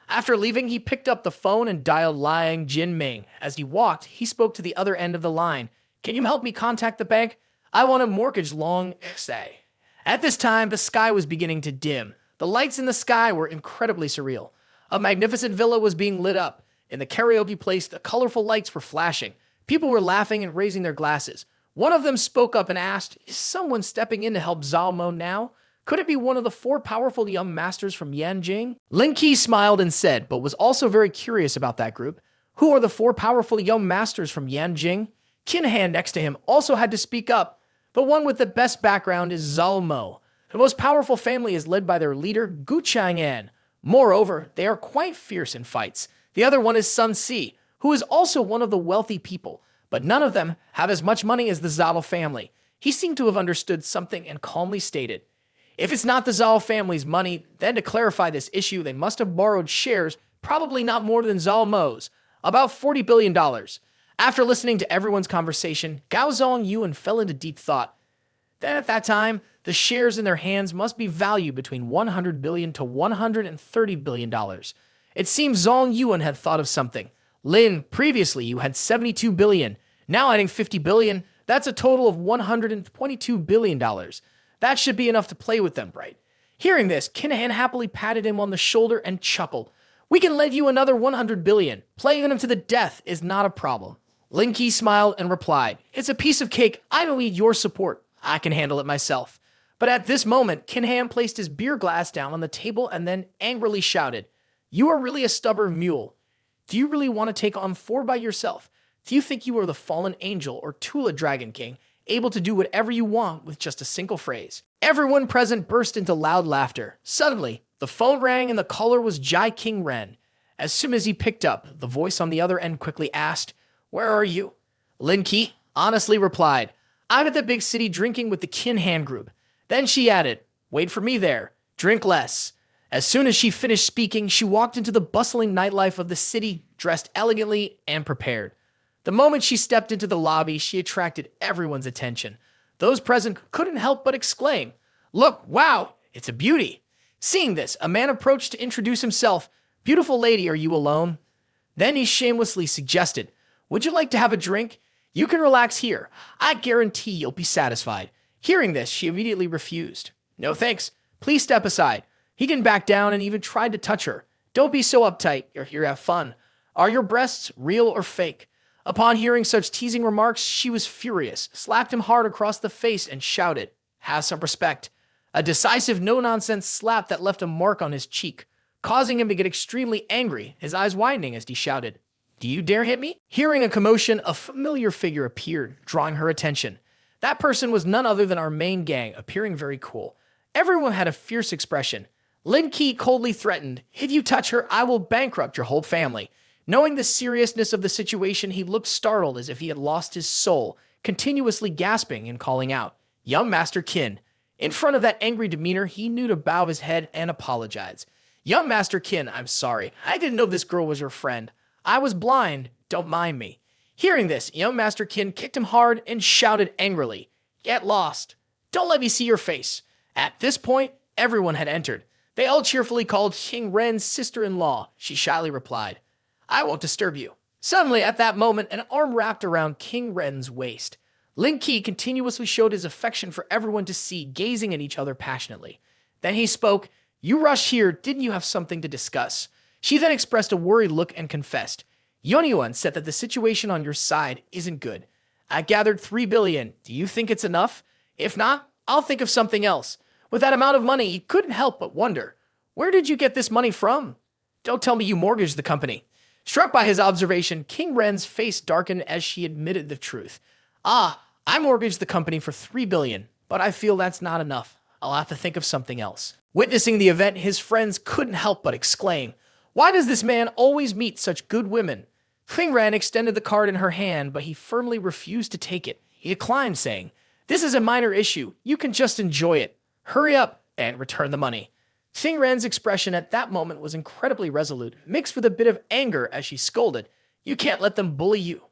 After leaving, he picked up the phone and dialed Liang Jinming. As he walked, he spoke to the other end of the line. Can you help me contact the bank? I want to mortgage Long XA. At this time, the sky was beginning to dim. The lights in the sky were incredibly surreal. A magnificent villa was being lit up. In the karaoke place, the colorful lights were flashing. People were laughing and raising their glasses. One of them spoke up and asked, Is someone stepping in to help Zhao Mo now? Could it be one of the 4 powerful young masters from Yanjing? Lin Key smiled and said, but was also very curious about that group. Who are the 4 powerful young masters from Yanjing? Kin Han next to him also had to speak up. The one with the best background is Zhao Mo. The most powerful family is led by their leader, Gu Chang'an. Moreover, they are quite fierce in fights. The other one is Sun Si, who is also one of the wealthy people, but none of them have as much money as the Zhao family. He seemed to have understood something and calmly stated, If it's not the Zhao family's money, then to clarify this issue, they must have borrowed shares, probably not more than Zhao Mo's, about $40 billion. After listening to everyone's conversation, Gao Zongyuan fell into deep thought. Then at that time, the shares in their hands must be valued between $100 billion to $130 billion. It seems Zongyuan had thought of something. Lin, previously you had $72 billion. Now adding $50 billion, that's a total of $122 billion. That should be enough to play with them, right? Hearing this, Kinahan happily patted him on the shoulder and chuckled. We can lend you another $100 billion. Playing them to the death is not a problem. Lin Key smiled and replied, It's a piece of cake. I don't need your support. I can handle it myself. But at this moment, Kinhan placed his beer glass down on the table and then angrily shouted, You are really a stubborn mule. Do you really want to take on 4 by yourself? Do you think you are the fallen angel or Tula Dragon King, able to do whatever you want with just a single phrase? Everyone present burst into loud laughter. Suddenly, the phone rang and the caller was Jai King Ren. As soon as he picked up, the voice on the other end quickly asked, Where are you? Lin Key honestly replied, I'm at the big city drinking with the Kinhan group. Then she added, Wait for me there. Drink less. As soon as she finished speaking, she walked into the bustling nightlife of the city, dressed elegantly and prepared. The moment she stepped into the lobby, she attracted everyone's attention. Those present couldn't help but exclaim, "Look, wow, it's a beauty." Seeing this, a man approached to introduce himself. "Beautiful lady, are you alone?" Then he shamelessly suggested, "Would you like to have a drink? You can relax here. I guarantee you'll be satisfied." Hearing this, she immediately refused. "No thanks. Please step aside." He didn't back down and even tried to touch her. "Don't be so uptight. You're here to have fun. Are your breasts real or fake?" Upon hearing such teasing remarks, she was furious, slapped him hard across the face, and shouted, "Have some respect." A decisive, no-nonsense slap that left a mark on his cheek, causing him to get extremely angry, his eyes widening as he shouted, "Do you dare hit me?" Hearing a commotion, a familiar figure appeared, drawing her attention. That person was none other than our main gang, appearing very cool. Everyone had a fierce expression. Lin Key coldly threatened, "If you touch her, I will bankrupt your whole family." Knowing the seriousness of the situation, he looked startled as if he had lost his soul, continuously gasping and calling out, "Young Master Qin." In front of that angry demeanor, he knew to bow his head and apologize. "Young Master Qin, I'm sorry. I didn't know this girl was your friend. I was blind. Don't mind me." Hearing this, young Master Qin kicked him hard and shouted angrily, "Get lost. Don't let me see your face." At this point, everyone had entered. They all cheerfully called King Ren's sister-in-law. She shyly replied, "I won't disturb you." Suddenly, at that moment, an arm wrapped around King Ren's waist. Lin Key continuously showed his affection for everyone to see, gazing at each other passionately. Then he spoke, "You rushed here, didn't you have something to discuss?" She then expressed a worried look and confessed, "Yonyuan said that the situation on your side isn't good. I gathered 3 billion. Do you think it's enough? If not, I'll think of something else." With that amount of money, he couldn't help but wonder, "Where did you get this money from? Don't tell me you mortgaged the company." Struck by his observation, King Ren's face darkened as she admitted the truth. "Ah, I mortgaged the company for 3 billion, but I feel that's not enough. I'll have to think of something else." Witnessing the event, his friends couldn't help but exclaim, "Why does this man always meet such good women?" King Ren extended the card in her hand, but he firmly refused to take it. He declined, saying, "This is a minor issue. You can just enjoy it. Hurry up and return the money." King Ren's expression at that moment was incredibly resolute, mixed with a bit of anger as she scolded, "You can't let them bully you."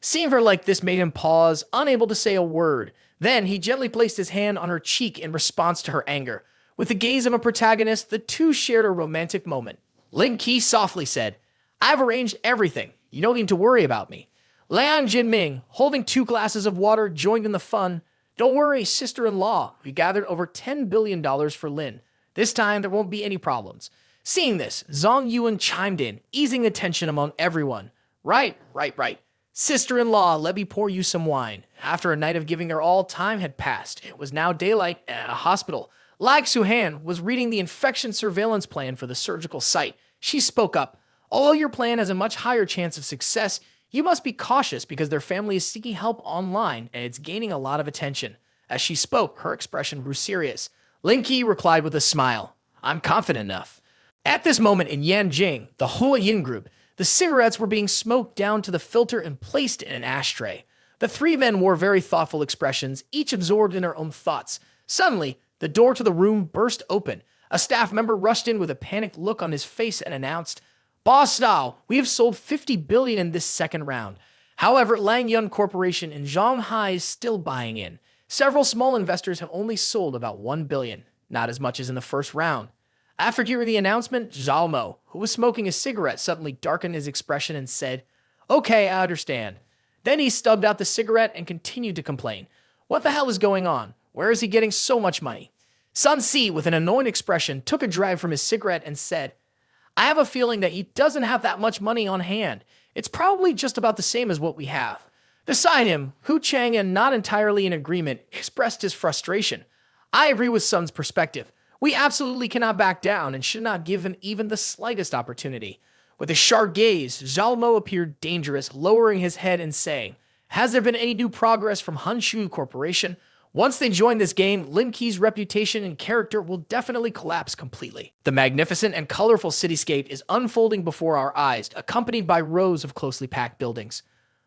Seeing her like this made him pause, unable to say a word. Then he gently placed his hand on her cheek in response to her anger. With the gaze of a protagonist, the two shared a romantic moment. Lin Key softly said, "I've arranged everything. You don't need to worry about me." Liang Jinming, holding 2 glasses of water, joined in the fun. "Don't worry, sister-in-law. We gathered over $10 billion for Lin. This time, there won't be any problems." Seeing this, Zhang Yuan chimed in, easing the tension among everyone. Right. Sister-in-law, let me pour you some wine." After a night of giving her all, time had passed. It was now daylight at a hospital. Lag Suhan was reading the infection surveillance plan for the surgical site. She spoke up. "Although your plan has a much higher chance of success, you must be cautious because their family is seeking help online and it's gaining a lot of attention." As she spoke, her expression grew serious. Lin Key replied with a smile, "I'm confident enough." At this moment in Yanjing, the Hua Yin group, the cigarettes were being smoked down to the filter and placed in an ashtray. The 3 men wore very thoughtful expressions, each absorbed in their own thoughts. Suddenly, the door to the room burst open. A staff member rushed in with a panicked look on his face and announced, "Boss Zhao, we have sold 50 billion in this second round. However, Lang Yun Corporation in Shanghai is still buying in. Several small investors have only sold about 1 billion, not as much as in the first round." After hearing the announcement, Zhao Mo, who was smoking a cigarette, suddenly darkened his expression and said, "Okay, I understand." Then he stubbed out the cigarette and continued to complain. What the hell is going on? Where is he getting so much money? Sun Si, with an annoyed expression, took a drag from his cigarette and said, "I have a feeling that he doesn't have that much money on hand. It's probably just about the same as what we have." Beside him, Hu Chang, not entirely in agreement, expressed his frustration. "I agree with Sun's perspective. We absolutely cannot back down and should not give him even the slightest opportunity." With a sharp gaze, Zhao Mo appeared dangerous, lowering his head and saying, "Has there been any new progress from Hanshu Corporation? Once they join this game, Lin Key's reputation and character will definitely collapse completely." The magnificent and colorful cityscape is unfolding before our eyes, accompanied by rows of closely packed buildings.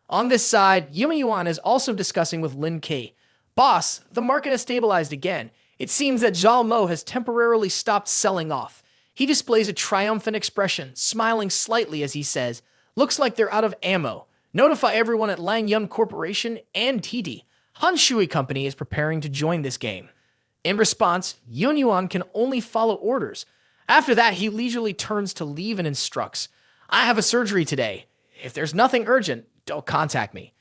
On this side, Yumi Yuan is also discussing with Lin Key. "Boss, the market has stabilized again. It seems that Zhao Mo has temporarily stopped selling off." He displays a triumphant expression, smiling slightly as he says, "Looks like they're out of ammo. Notify everyone at Lang Yun Corporation and TD. Han Shui Company is preparing to join this game. In response, Yun Yuan can only follow orders. After that, he leisurely turns to leave and instructs, I have a surgery today. If there's nothing urgent, don't contact me.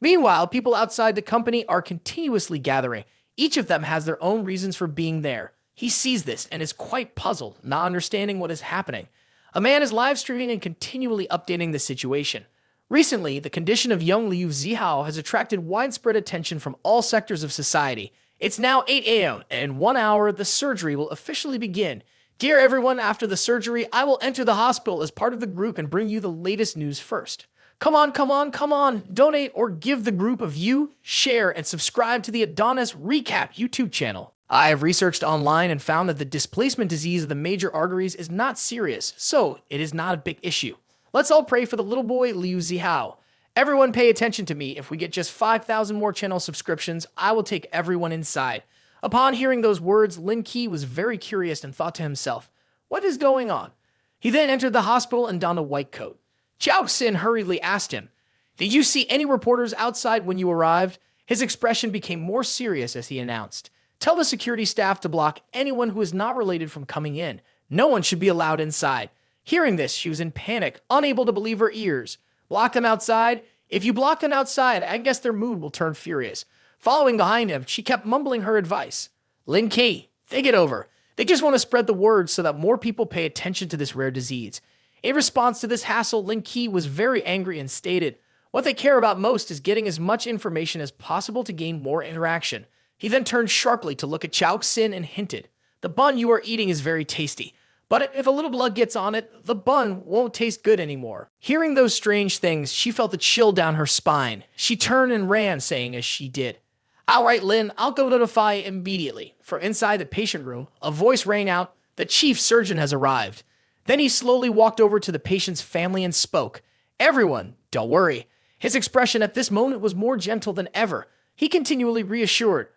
Meanwhile, people outside the company are continuously gathering. Each of them has their own reasons for being there. He sees this and is quite puzzled, not understanding what is happening. A man is live streaming and continually updating the situation. Recently, the condition of young Liu Zihao has attracted widespread attention from all sectors of society. It's now 8 a.m., and in 1 hour, the surgery will officially begin. Dear everyone, after the surgery, I will enter the hospital as part of the group and bring you the latest news first. Come on, come on, come on. Donate or give the group a view, share, and subscribe to the Adonis Recap YouTube channel. I have researched online and found that the displacement disease of the major arteries is not serious, so it is not a big issue. Let's all pray for the little boy Liu Zihao. Everyone pay attention to me. If we get just 5,000 more channel subscriptions, I will take everyone inside. Upon hearing those words, Lin Key was very curious and thought to himself, what is going on? He then entered the hospital and donned a white coat. Zhao Xin hurriedly asked him, did you see any reporters outside when you arrived? His expression became more serious as he announced, tell the security staff to block anyone who is not related from coming in. No one should be allowed inside. Hearing this, she was in panic, unable to believe her ears. Block them outside? If you block them outside, I guess their mood will turn furious. Following behind him, she kept mumbling her advice. Lin Key, think it over. They just want to spread the word so that more people pay attention to this rare disease. In response to this hassle, Lin Key was very angry and stated, what they care about most is getting as much information as possible to gain more interaction. He then turned sharply to look at Zhao Xin and hinted, the bun you are eating is very tasty. But if a little blood gets on it, the bun won't taste good anymore. Hearing those strange things, she felt a chill down her spine. She turned and ran, saying as she did, all right, Lin, I'll go notify immediately. From inside the patient room, a voice rang out, the chief surgeon has arrived. Then he slowly walked over to the patient's family and spoke. Everyone, don't worry. His expression at this moment was more gentle than ever. He continually reassured,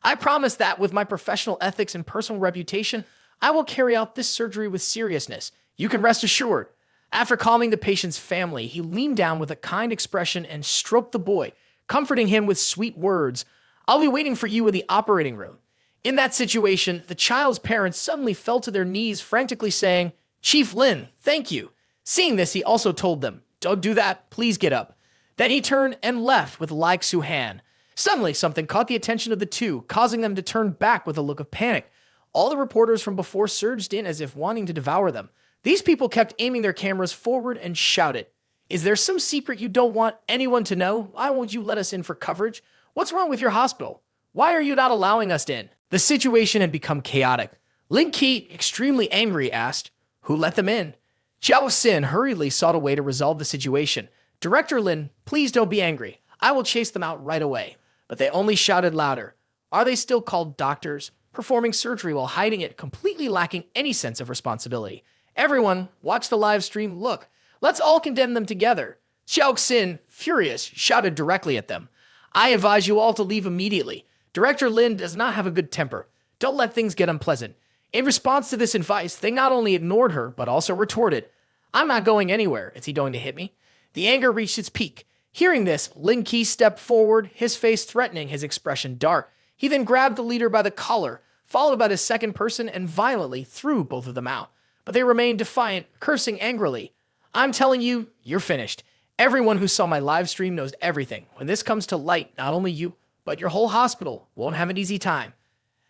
I promise that with my professional ethics and personal reputation, I will carry out this surgery with seriousness. You can rest assured. After calming the patient's family, he leaned down with a kind expression and stroked the boy, comforting him with sweet words. I'll be waiting for you in the operating room. In that situation, the child's parents suddenly fell to their knees, frantically saying, Chief Lin, thank you. Seeing this, he also told them, don't do that, please get up. Then he turned and left with Lai Xuhan. Suddenly, something caught the attention of the two, causing them to turn back with a look of panic. All the reporters from before surged in as if wanting to devour them. These people kept aiming their cameras forward and shouted, is there some secret you don't want anyone to know? Why won't you let us in for coverage? What's wrong with your hospital? Why are you not allowing us in? The situation had become chaotic. Lin Key, extremely angry, asked, who let them in? Zhao Xin hurriedly sought a way to resolve the situation. Director Lin, please don't be angry. I will chase them out right away. But they only shouted louder. Are they still called doctors? Performing surgery while hiding it, completely lacking any sense of responsibility. Everyone, watch the live stream, look. Let's all condemn them together. Zhao Xin, furious, shouted directly at them. I advise you all to leave immediately. Director Lin does not have a good temper. Don't let things get unpleasant. In response to this advice, they not only ignored her, but also retorted, I'm not going anywhere. Is he going to hit me? The anger reached its peak. Hearing this, Lin Key stepped forward, his face threatening, his expression dark. He then grabbed the leader by the collar, followed by the second person, and violently threw both of them out. But they remained defiant, cursing angrily. I'm telling you, you're finished. Everyone who saw my live stream knows everything. When this comes to light, not only you, but your whole hospital won't have an easy time.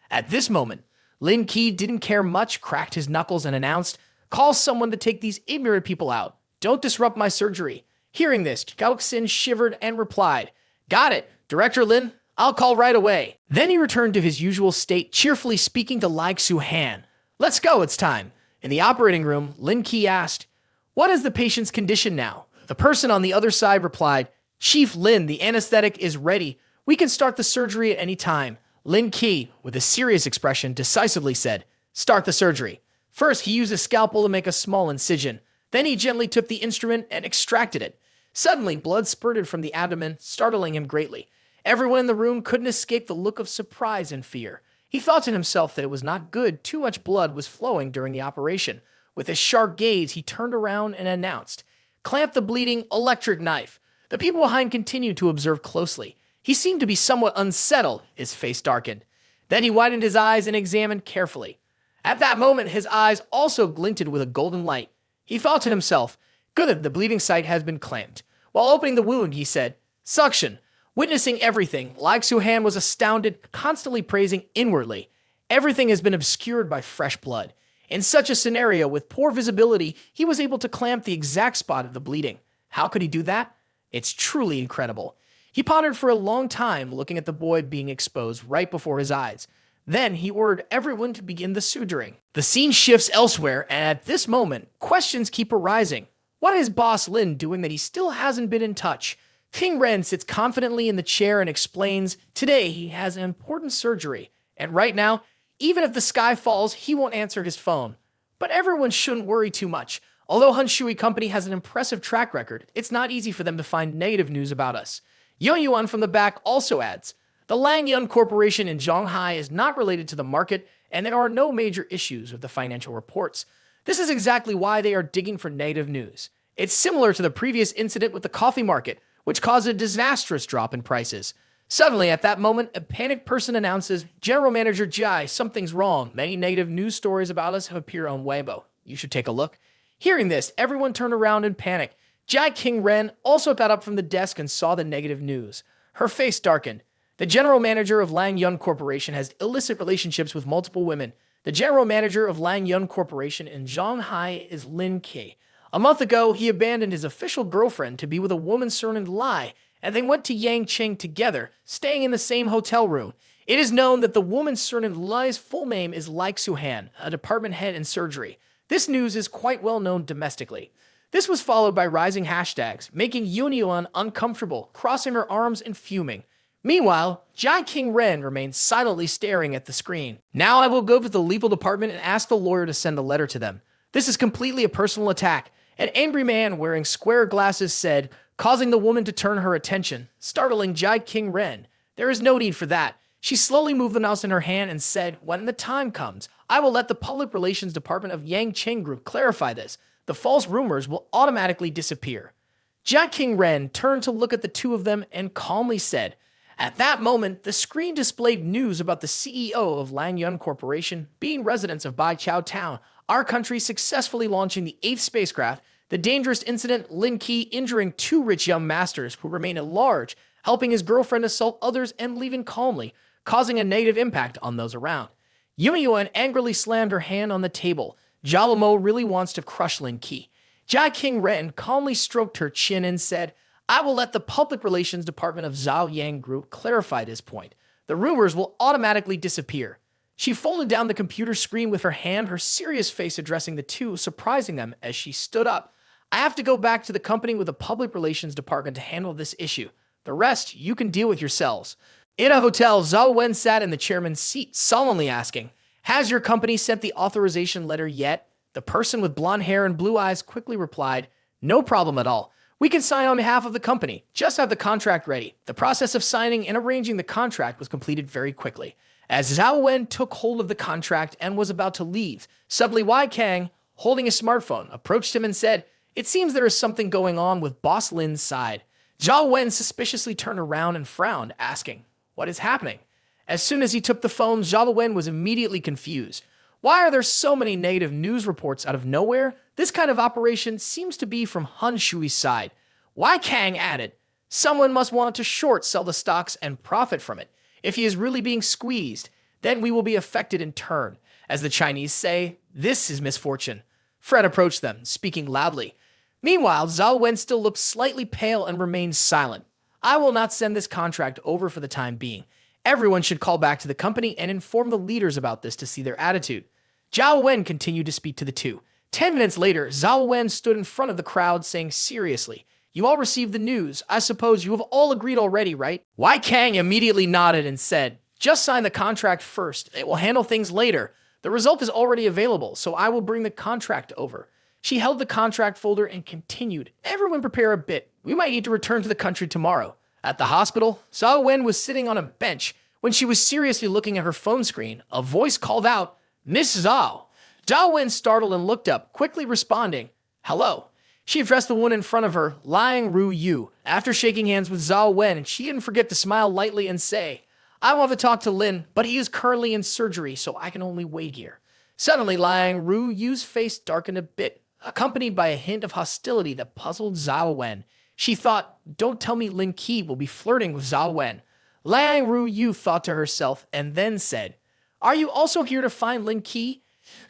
At this moment, Lin Key didn't care much, cracked his knuckles, and announced, call someone to take these ignorant people out. Don't disrupt my surgery. Hearing this, Zhao Xin shivered and replied, got it, Director Lin, I'll call right away. Then he returned to his usual state, cheerfully speaking to Lai Xuhan. Let's go, it's time. In the operating room, Lin Key asked, what is the patient's condition now? The person on the other side replied, Chief Lin, the anesthetic is ready. We can start the surgery at any time. Lin Key, with a serious expression, decisively said, start the surgery. First, he used a scalpel to make a small incision. Then he gently took the instrument and extracted it. Suddenly, blood spurted from the abdomen, startling him greatly. Everyone in the room couldn't escape the look of surprise and fear. He thought to himself that it was not good too much blood was flowing during the operation. With a sharp gaze, he turned around and announced, clamp the bleeding electric knife. The people behind continued to observe closely. He seemed to be somewhat unsettled, his face darkened. Then he widened his eyes and examined carefully. At that moment, his eyes also glinted with a golden light. He thought to himself, good that the bleeding site has been clamped. While opening the wound, he said, suction. Witnessing everything, Lai Suhan was astounded, constantly praising inwardly. Everything has been obscured by fresh blood. In such a scenario with poor visibility, he was able to clamp the exact spot of the bleeding. How could he do that? It's truly incredible. He pondered for a long time, looking at the boy being exposed right before his eyes. Then he ordered everyone to begin the suturing. The scene shifts elsewhere, and at this moment, questions keep arising. What is boss Lin doing that he still hasn't been in touch? King Ren sits confidently in the chair and explains, today he has an important surgery, and right now, even if the sky falls, he won't answer his phone. But everyone shouldn't worry too much. Although Han Shui Company has an impressive track record, it's not easy for them to find negative news about us. Yang Yuan from the back also adds, the Lang Yun Corporation in Zhonghai is not related to the market, and there are no major issues with the financial reports. This is exactly why they are digging for negative news. It's similar to the previous incident with the coffee market, which caused a disastrous drop in prices. Suddenly, at that moment, a panicked person announces, General Manager Jai, something's wrong. Many negative news stories about us have appeared on Weibo. You should take a look. Hearing this, everyone turned around in panic. Jai King Ren also got up from the desk and saw the negative news. Her face darkened. The general manager of Lang Yun Corporation has illicit relationships with multiple women. The general manager of Lang Yun Corporation in Zhonghai is Lin Key. A month ago, he abandoned his official girlfriend to be with a woman surnamed Lai, and they went to Yangcheng together, staying in the same hotel room. It is known that the woman surnamed Lai's full name is Lai Suhan, a department head in surgery. This news is quite well known domestically. This was followed by rising hashtags, making Yuan uncomfortable, crossing her arms and fuming. Meanwhile, Jai King Ren remained silently staring at the screen. Now I will go to the legal department and ask the lawyer to send a letter to them. This is completely a personal attack. An angry man wearing square glasses said, causing the woman to turn her attention, startling Jai King Ren. There is no need for that. She slowly moved the mouse in her hand and said, when the time comes, I will let the Public Relations Department of Yangcheng Group clarify this. The false rumors will automatically disappear. Jai King Ren turned to look at the two of them and calmly said, at that moment, the screen displayed news about the CEO of Lang Yun Corporation being residents of Baichao Town, our country successfully launching the 8th spacecraft, the dangerous incident Lin Key injuring 2 rich young masters who remain at large, helping his girlfriend assault others and leaving calmly, causing a negative impact on those around. Yuan angrily slammed her hand on the table. Zhao Mo really wants to crush Lin Key. Jai King Ren calmly stroked her chin and said, I will let the Public Relations Department of Zhao Yang Group clarify this point. The rumors will automatically disappear. She folded down the computer screen with her hand, her serious face addressing the two, surprising them as she stood up. I have to go back to the company with the Public Relations Department to handle this issue. The rest, you can deal with yourselves. In a hotel, Zhao Wen sat in the chairman's seat, solemnly asking, has your company sent the authorization letter yet? The person with blonde hair and blue eyes quickly replied, no problem at all. We can sign on behalf of the company. Just have the contract ready. The process of signing and arranging the contract was completed very quickly. As Zhao Wen took hold of the contract and was about to leave, suddenly Wei Kang, holding a smartphone, approached him and said, it seems there is something going on with Boss Lin's side. Zhao Wen suspiciously turned around and frowned, asking, what is happening? As soon as he took the phone, Zhao Wen was immediately confused. Why are there so many negative news reports out of nowhere? This kind of operation seems to be from Han Shui's side. Wei Kang added, someone must want to short sell the stocks and profit from it. If he is really being squeezed, then we will be affected in turn. As the Chinese say, this is misfortune. Fred approached them, speaking loudly. Meanwhile, Zhao Wen still looked slightly pale and remained silent. I will not send this contract over for the time being. Everyone should call back to the company and inform the leaders about this to see their attitude. Zhao Wen continued to speak to the two. 10 minutes later, Zhao Wen stood in front of the crowd saying seriously, you all received the news. I suppose you have all agreed already, right? Wei Kang immediately nodded and said, just sign the contract first. It will handle things later. The result is already available, so I will bring the contract over. She held the contract folder and continued, everyone prepare a bit. We might need to return to the country tomorrow. At the hospital, Zhao Wen was sitting on a bench. When she was seriously looking at her phone screen, a voice called out, Miss Zhao. Zhao Wen startled and looked up, quickly responding, hello. She addressed the one in front of her, Liang Ru Yu. After shaking hands with Zhao Wen, she didn't forget to smile lightly and say, I want to talk to Lin, but he is currently in surgery, so I can only wait here. Suddenly, Liang Ru Yu's face darkened a bit, accompanied by a hint of hostility that puzzled Zhao Wen. She thought, don't tell me Lin Key will be flirting with Zhao Wen. Liang Ru Yu thought to herself and then said, Are you also here to find Lin Key?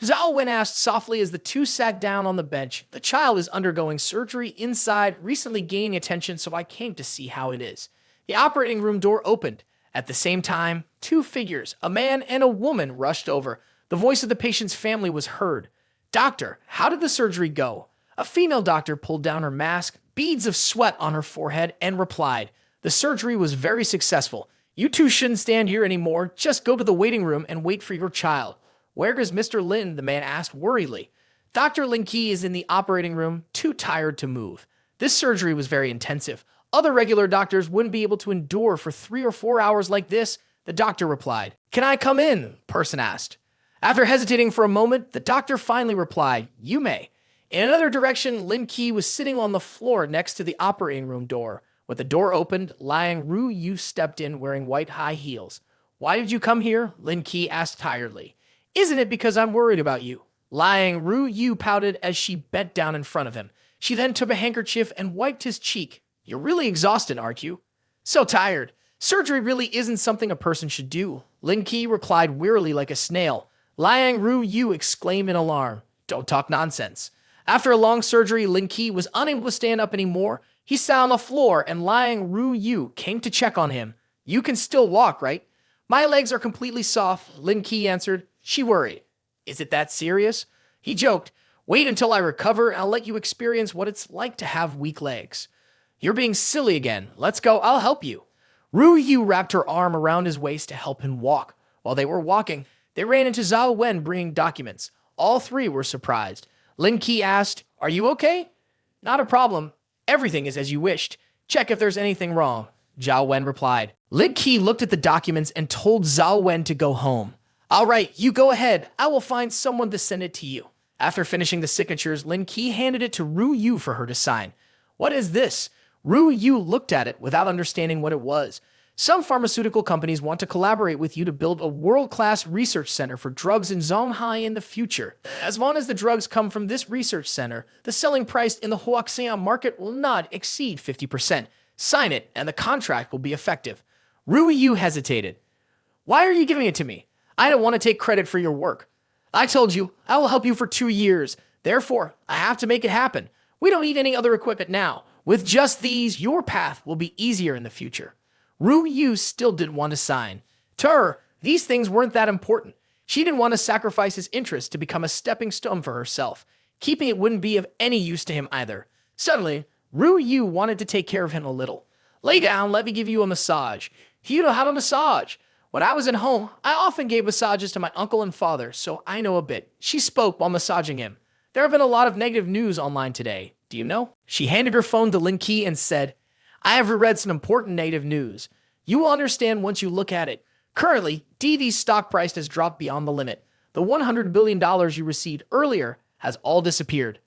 Zhao Wen asked softly as the two sat down on the bench. The child is undergoing surgery inside, recently gaining attention, so I came to see how it is. The operating room door opened. At the same time, two figures, a man and a woman, rushed over. The voice of the patient's family was heard. Doctor, how did the surgery go? A female doctor pulled down her mask, beads of sweat on her forehead, and replied, The surgery was very successful. You two shouldn't stand here anymore. Just go to the waiting room and wait for your child. Where is Mr. Lin? The man asked worriedly. Dr. Lin Key is in the operating room, too tired to move. This surgery was very intensive. Other regular doctors wouldn't be able to endure for 3 or 4 hours like this, the doctor replied. Can I come in? The person asked. After hesitating for a moment, the doctor finally replied, You may. In another direction, Lin Key was sitting on the floor next to the operating room door. When the door opened, Liang Ru Yu stepped in wearing white high heels. Why did you come here? Lin Key asked tiredly. Isn't it because I'm worried about you? Liang Ru Yu pouted as she bent down in front of him. She then took a handkerchief and wiped his cheek. You're really exhausted, aren't you? So tired. Surgery really isn't something a person should do. Lin Key replied wearily like a snail. Liang Ru Yu exclaimed in alarm. Don't talk nonsense. After a long surgery, Lin Key was unable to stand up anymore. He sat on the floor and Liang Ru Yu came to check on him. You can still walk, right? My legs are completely soft, Lin Key answered. She worried. Is it that serious? He joked. Wait until I recover and I'll let you experience what it's like to have weak legs. You're being silly again. Let's go. I'll help you. Ru Yu wrapped her arm around his waist to help him walk. While they were walking, they ran into Zhao Wen bringing documents. All three were surprised. Lin Key asked, Are you okay? Not a problem. Everything is as you wished. Check if there's anything wrong. Zhao Wen replied. Lin Key looked at the documents and told Zhao Wen to go home. All right, you go ahead. I will find someone to send it to you. After finishing the signatures, Lin Key handed it to Ru Yu for her to sign. What is this? Ru Yu looked at it without understanding what it was. Some pharmaceutical companies want to collaborate with you to build a world-class research center for drugs in Zonghai in the future. As long as the drugs come from this research center, the selling price in the Huaxian market will not exceed 50%. Sign it, and the contract will be effective. Ru Yu hesitated. Why are you giving it to me? I don't want to take credit for your work. I told you, I will help you for 2 years. Therefore, I have to make it happen. We don't need any other equipment now. With just these, your path will be easier in the future. Ru Yu still didn't want to sign. To her, these things weren't that important. She didn't want to sacrifice his interest to become a stepping stone for herself. Keeping it wouldn't be of any use to him either. Suddenly, Ru Yu wanted to take care of him a little. Lay down, let me give you a massage. You know how to massage. When I was at home, I often gave massages to my uncle and father, so I know a bit. She spoke while massaging him. There have been a lot of negative news online today. Do you know? She handed her phone to Lin Key and said, I have read some important negative news. You will understand once you look at it. Currently, DD's stock price has dropped beyond the limit. The $100 billion you received earlier has all disappeared.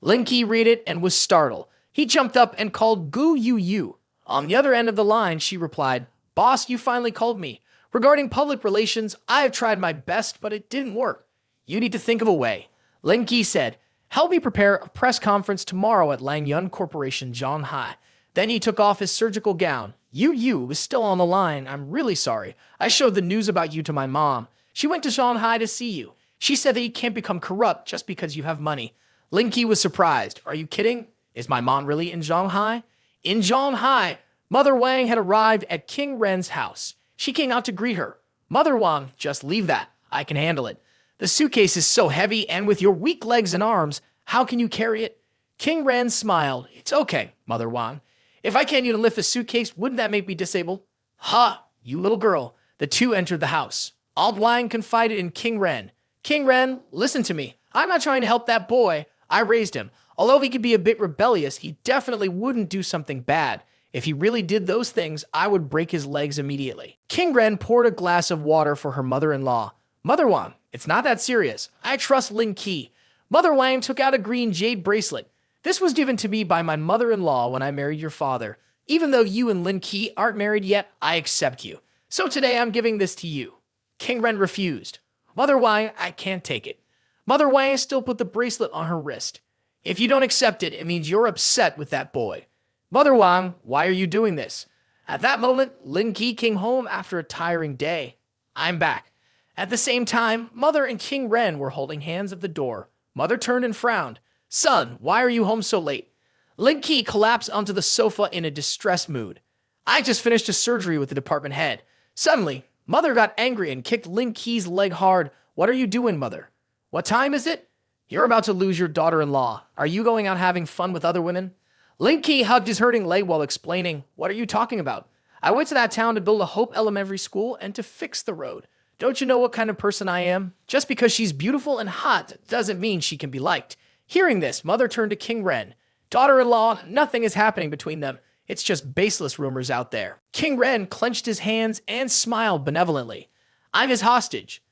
Lin Key read it and was startled. He jumped up and called Gu Yu Yu. On the other end of the line, she replied, Boss, you finally called me. Regarding public relations, I have tried my best, but it didn't work. You need to think of a way. Lin Key said, help me prepare a press conference tomorrow at Langyun Corporation, Zhonghai. Then he took off his surgical gown. Yu was still on the line. I'm really sorry. I showed the news about you to my mom. She went to Shanghai to see you. She said that you can't become corrupt just because you have money. Lin Key was surprised. Are you kidding? Is my mom really in Shanghai? In Shanghai, Mother Wang had arrived at King Ren's house. She came out to greet her. Mother Wang, just leave that. I can handle it. The suitcase is so heavy, and with your weak legs and arms, how can you carry it? King Ren smiled. It's okay, Mother Wang. If I can't even lift the suitcase, wouldn't that make me disabled? Ha, you little girl. The two entered the house. Old Wang confided in King Ren. King Ren, listen to me. I'm not trying to help that boy. I raised him. Although he could be a bit rebellious, he definitely wouldn't do something bad. If he really did those things, I would break his legs immediately. King Ren poured a glass of water for her mother-in-law. Mother Wang, it's not that serious. I trust Lin Key. Mother Wang took out a green jade bracelet. This was given to me by my mother-in-law when I married your father. Even though you and Lin Key aren't married yet, I accept you. So today I'm giving this to you." King Ren refused. "Mother Wang, I can't take it." Mother Wang still put the bracelet on her wrist. "If you don't accept it, it means you're upset with that boy." "Mother Wang, why are you doing this?" At that moment, Lin Key came home after a tiring day. "I'm back." At the same time, Mother and King Ren were holding hands at the door. Mother turned and frowned. "Son, why are you home so late?" Lin Key collapsed onto the sofa in a distressed mood. "I just finished a surgery with the department head." Suddenly, Mother got angry and kicked Lin Key's leg hard. "What are you doing, Mother?" "What time is it?" "You're about to lose your daughter-in-law. Are you going out having fun with other women?" Lin Key hugged his hurting leg while explaining, "What are you talking about? I went to that town to build a Hope Elementary School and to fix the road. Don't you know what kind of person I am? Just because she's beautiful and hot doesn't mean she can be liked." Hearing this, Mother turned to King Ren. "Daughter-in-law, nothing is happening between them. It's just baseless rumors out there." King Ren clenched his hands and smiled benevolently. "I'm his hostage."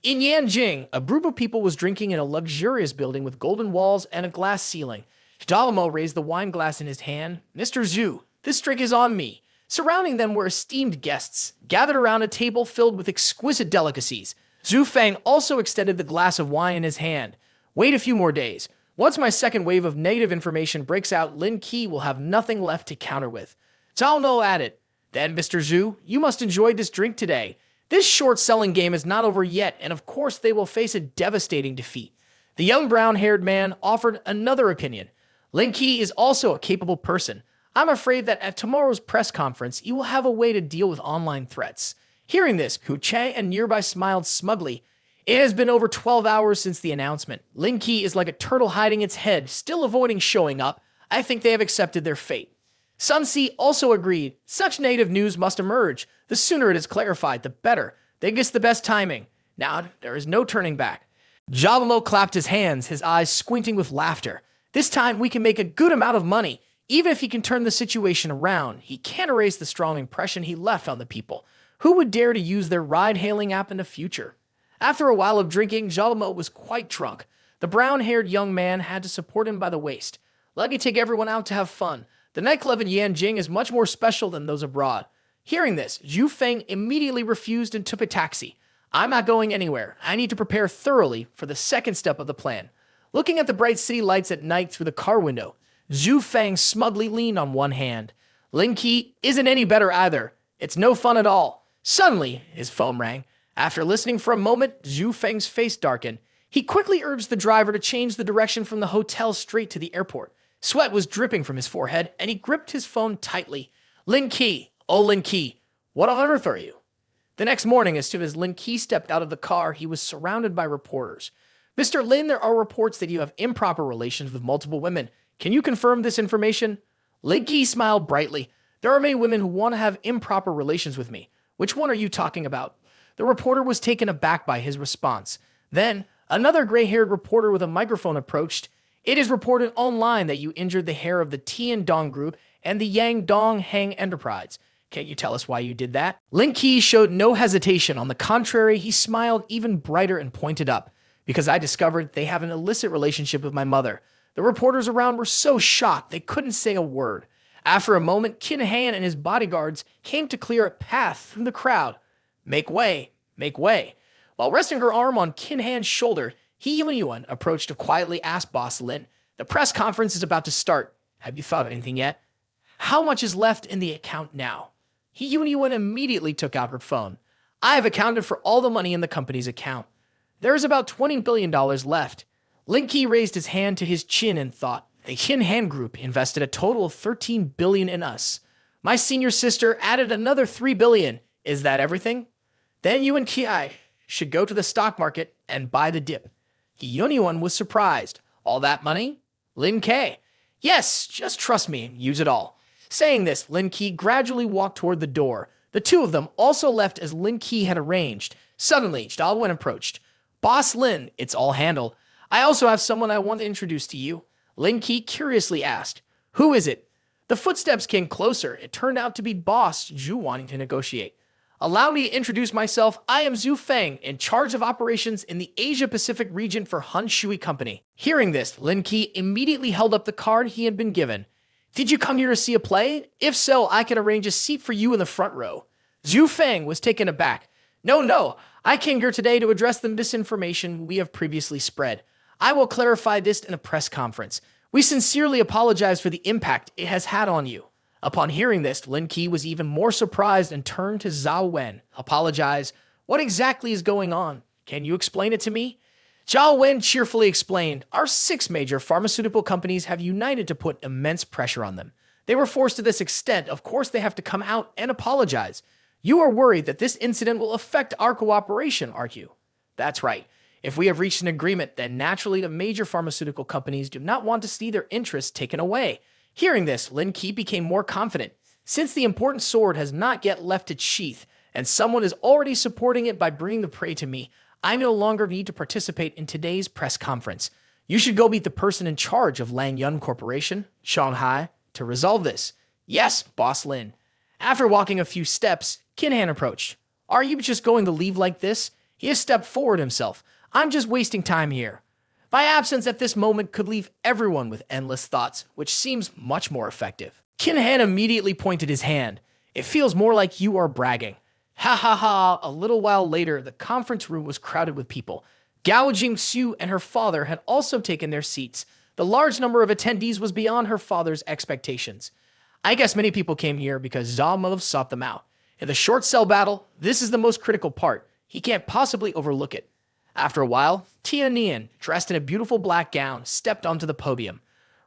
In Yanjing, a group of people was drinking in a luxurious building with golden walls and a glass ceiling. Zhao Mo raised the wine glass in his hand. "Mr. Zhu, this drink is on me." Surrounding them were esteemed guests, gathered around a table filled with exquisite delicacies. Zhu Fang also extended the glass of wine in his hand. "Wait a few more days. Once my second wave of negative information breaks out, Lin Key will have nothing left to counter with." Zhao Mo added, "Then, Mr. Zhu, you must enjoy this drink today. This short-selling game is not over yet, and of course they will face a devastating defeat." The young brown-haired man offered another opinion. "Lin Key is also a capable person. I'm afraid that at tomorrow's press conference, you will have a way to deal with online threats." Hearing this, Hu Che and Nearby smiled smugly. It has been over 12 hours since the announcement. Lin Key is like a turtle hiding its head, still avoiding showing up. I think they have accepted their fate. Sun Si also agreed. Such negative news must emerge. The sooner it is clarified, the better. Think it's the best timing. Now, there is no turning back. Zhao Mo clapped his hands, his eyes squinting with laughter. "This time we can make a good amount of money. Even if he can turn the situation around, he can't erase the strong impression he left on the people. Who would dare to use their ride-hailing app in the future?" After a while of drinking, Zhao Mo was quite drunk. The brown-haired young man had to support him by the waist. "Let me take everyone out to have fun. The nightclub in Yanjing is much more special than those abroad." Hearing this, Zhu Feng immediately refused and took a taxi. "I'm not going anywhere. I need to prepare thoroughly for the second step of the plan." Looking at the bright city lights at night through the car window, Zhu Feng smugly leaned on one hand. Lin Key isn't any better either. It's no fun at all. Suddenly, his phone rang. After listening for a moment, Zhu Feng's face darkened. He quickly urged the driver to change the direction from the hotel straight to the airport. Sweat was dripping from his forehead, and he gripped his phone tightly. "Lin Key, oh Lin Key, what on earth are you?" The next morning, as soon as Lin Key stepped out of the car, he was surrounded by reporters. "Mr. Lin, there are reports that you have improper relations with multiple women. Can you confirm this information?" Lin Key smiled brightly. "There are many women who want to have improper relations with me. Which one are you talking about?" The reporter was taken aback by his response. Then, another gray-haired reporter with a microphone approached. "It is reported online that you injured the hair of the Tian Dong Group and the Yang Dong Hang Enterprise. Can't you tell us why you did that?" Lin Key showed no hesitation. On the contrary, he smiled even brighter and pointed up. "Because I discovered they have an illicit relationship with my mother." The reporters around were so shocked they couldn't say a word. After a moment, Qin Han and his bodyguards came to clear a path through the crowd. "Make way, make way." While resting her arm on Qin Han's shoulder, He Yuan approached to quietly ask Boss Lin, "The press conference is about to start. Have you thought of anything yet? How much is left in the account now?" He Yuan immediately took out her phone. "I have accounted for all the money in the company's account. There is about $20 billion left." Lin Key raised his hand to his chin and thought, "The Qin Han Group invested a total of $13 billion in us. My senior sister added another $3 billion. Is that everything? Then you and Ki should go to the stock market and buy the dip." He Yuan was surprised. "All that money?" Lin Ke, "Yes, just trust me, use it all." Saying this, Lin Key gradually walked toward the door. The two of them also left as Lin Key had arranged. Suddenly, Zhao Wen approached. "Boss Lin, it's all handled. I also have someone I want to introduce to you." Lin Key curiously asked, "Who is it?" The footsteps came closer. It turned out to be Boss Zhu wanting to negotiate. Allow me to introduce myself. I am Zhu Fang, in charge of operations in the Asia-Pacific region for Shui Company. Hearing this, Lin Key immediately held up the card he had been given. Did you come here to see a play? If so, I can arrange a seat for you in the front row. Zhu Fang was taken aback. No, I came here today to address the misinformation we have previously spread. I will clarify this in a press conference. We sincerely apologize for the impact it has had on you. Upon hearing this, Lin Key was even more surprised and turned to Zhao Wen. Apologize? What exactly is going on? Can you explain it to me? Zhao Wen cheerfully explained, our 6 major pharmaceutical companies have united to put immense pressure on them. They were forced to this extent, of course they have to come out and apologize. You are worried that this incident will affect our cooperation, aren't you? That's right. If we have reached an agreement, then naturally the major pharmaceutical companies do not want to see their interests taken away. Hearing this, Lin Key became more confident. Since the important sword has not yet left its sheath, and someone is already supporting it by bringing the prey to me, I no longer need to participate in today's press conference. You should go meet the person in charge of Lang Yun Corporation, Shanghai, to resolve this. Yes, Boss Lin. After walking a few steps, Kinhan approached. Are you just going to leave like this? He has stepped forward himself. I'm just wasting time here. My absence at this moment could leave everyone with endless thoughts, which seems much more effective. Kinhan immediately pointed his hand. It feels more like you are bragging. Ha ha ha. A little while later, the conference room was crowded with people. Gao Jingxiu and her father had also taken their seats. The large number of attendees was beyond her father's expectations. I guess many people came here because Zhao Mo sought them out. In the short cell battle, this is the most critical part. He can't possibly overlook it. After a while, Tia Nian, dressed in a beautiful black gown, stepped onto the podium.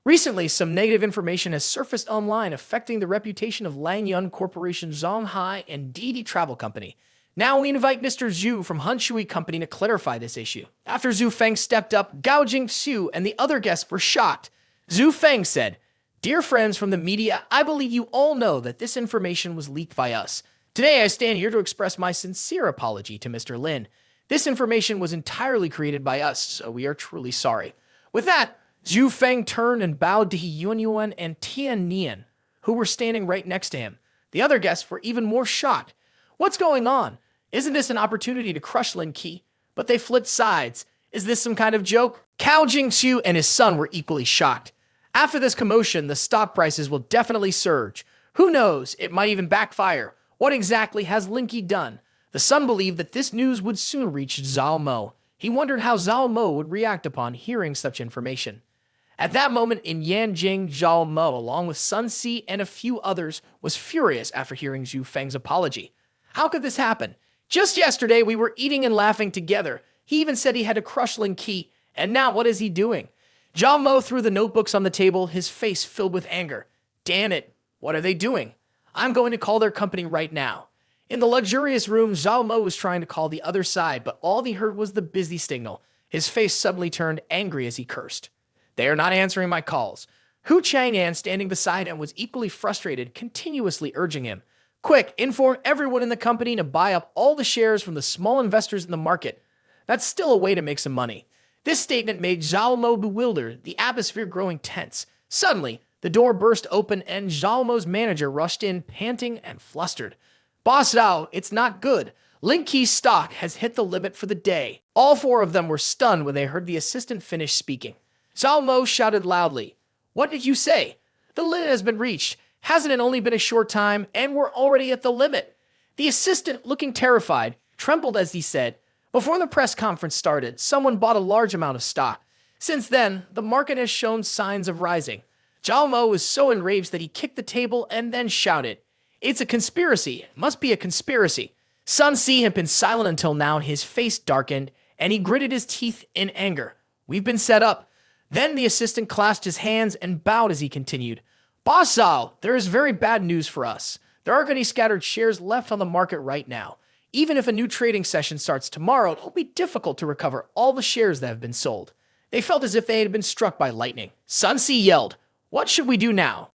Recently, some negative information has surfaced online affecting the reputation of Lang Yun Corporation Shanghai and Didi Travel Company. Now we invite Mr. Zhu from Shui Company to clarify this issue. After Zhu Feng stepped up, Gao Jingxiu and the other guests were shocked. Zhu Feng said, Dear friends from the media, I believe you all know that this information was leaked by us. Today I stand here to express my sincere apology to Mr. Lin. This information was entirely created by us, so we are truly sorry. With that, Zhu Feng turned and bowed to Yuan Yuan and Tian Nian, who were standing right next to him. The other guests were even more shocked. What's going on? Isn't this an opportunity to crush Lin Key? But they flipped sides. Is this some kind of joke? Cao Jingxiu and his son were equally shocked. After this commotion, the stock prices will definitely surge. Who knows? It might even backfire. What exactly has Lin Key done? The son believed that this news would soon reach Zhao Mo. He wondered how Zhao Mo would react upon hearing such information. At that moment in Yanjing, Zhao Mo, along with Sun Si and a few others, was furious after hearing Zhu Feng's apology. How could this happen? Just yesterday, we were eating and laughing together. He even said he had to crush Lin Key, and now what is he doing? Zhao Mo threw the notebooks on the table, his face filled with anger. Damn it, what are they doing? I'm going to call their company right now. In the luxurious room, Zhao Mo was trying to call the other side, but all he heard was the busy signal. His face suddenly turned angry as he cursed. They are not answering my calls. Hu Chang'an, standing beside him, was equally frustrated, continuously urging him. Quick, inform everyone in the company to buy up all the shares from the small investors in the market. That's still a way to make some money. This statement made Zhao Mo bewildered, the atmosphere growing tense. Suddenly, the door burst open and Zhao Mo's manager rushed in, panting and flustered. Boss Zhao, it's not good. Lin Key's stock has hit the limit for the day. All 4 of them were stunned when they heard the assistant finish speaking. Zhao Mo shouted loudly, What did you say? The limit has been reached. Hasn't it only been a short time, and we're already at the limit? The assistant, looking terrified, trembled as he said, Before the press conference started, someone bought a large amount of stock. Since then, the market has shown signs of rising. Zhao Mo was so enraged that he kicked the table and then shouted, It's a conspiracy. It must be a conspiracy. Sun Si had been silent until now. His face darkened, and he gritted his teeth in anger. We've been set up. Then the assistant clasped his hands and bowed as he continued. Boss Zhao, there is very bad news for us. There aren't any scattered shares left on the market right now. Even if a new trading session starts tomorrow, it will be difficult to recover all the shares that have been sold. They felt as if they had been struck by lightning. Sun Si yelled, What should we do now?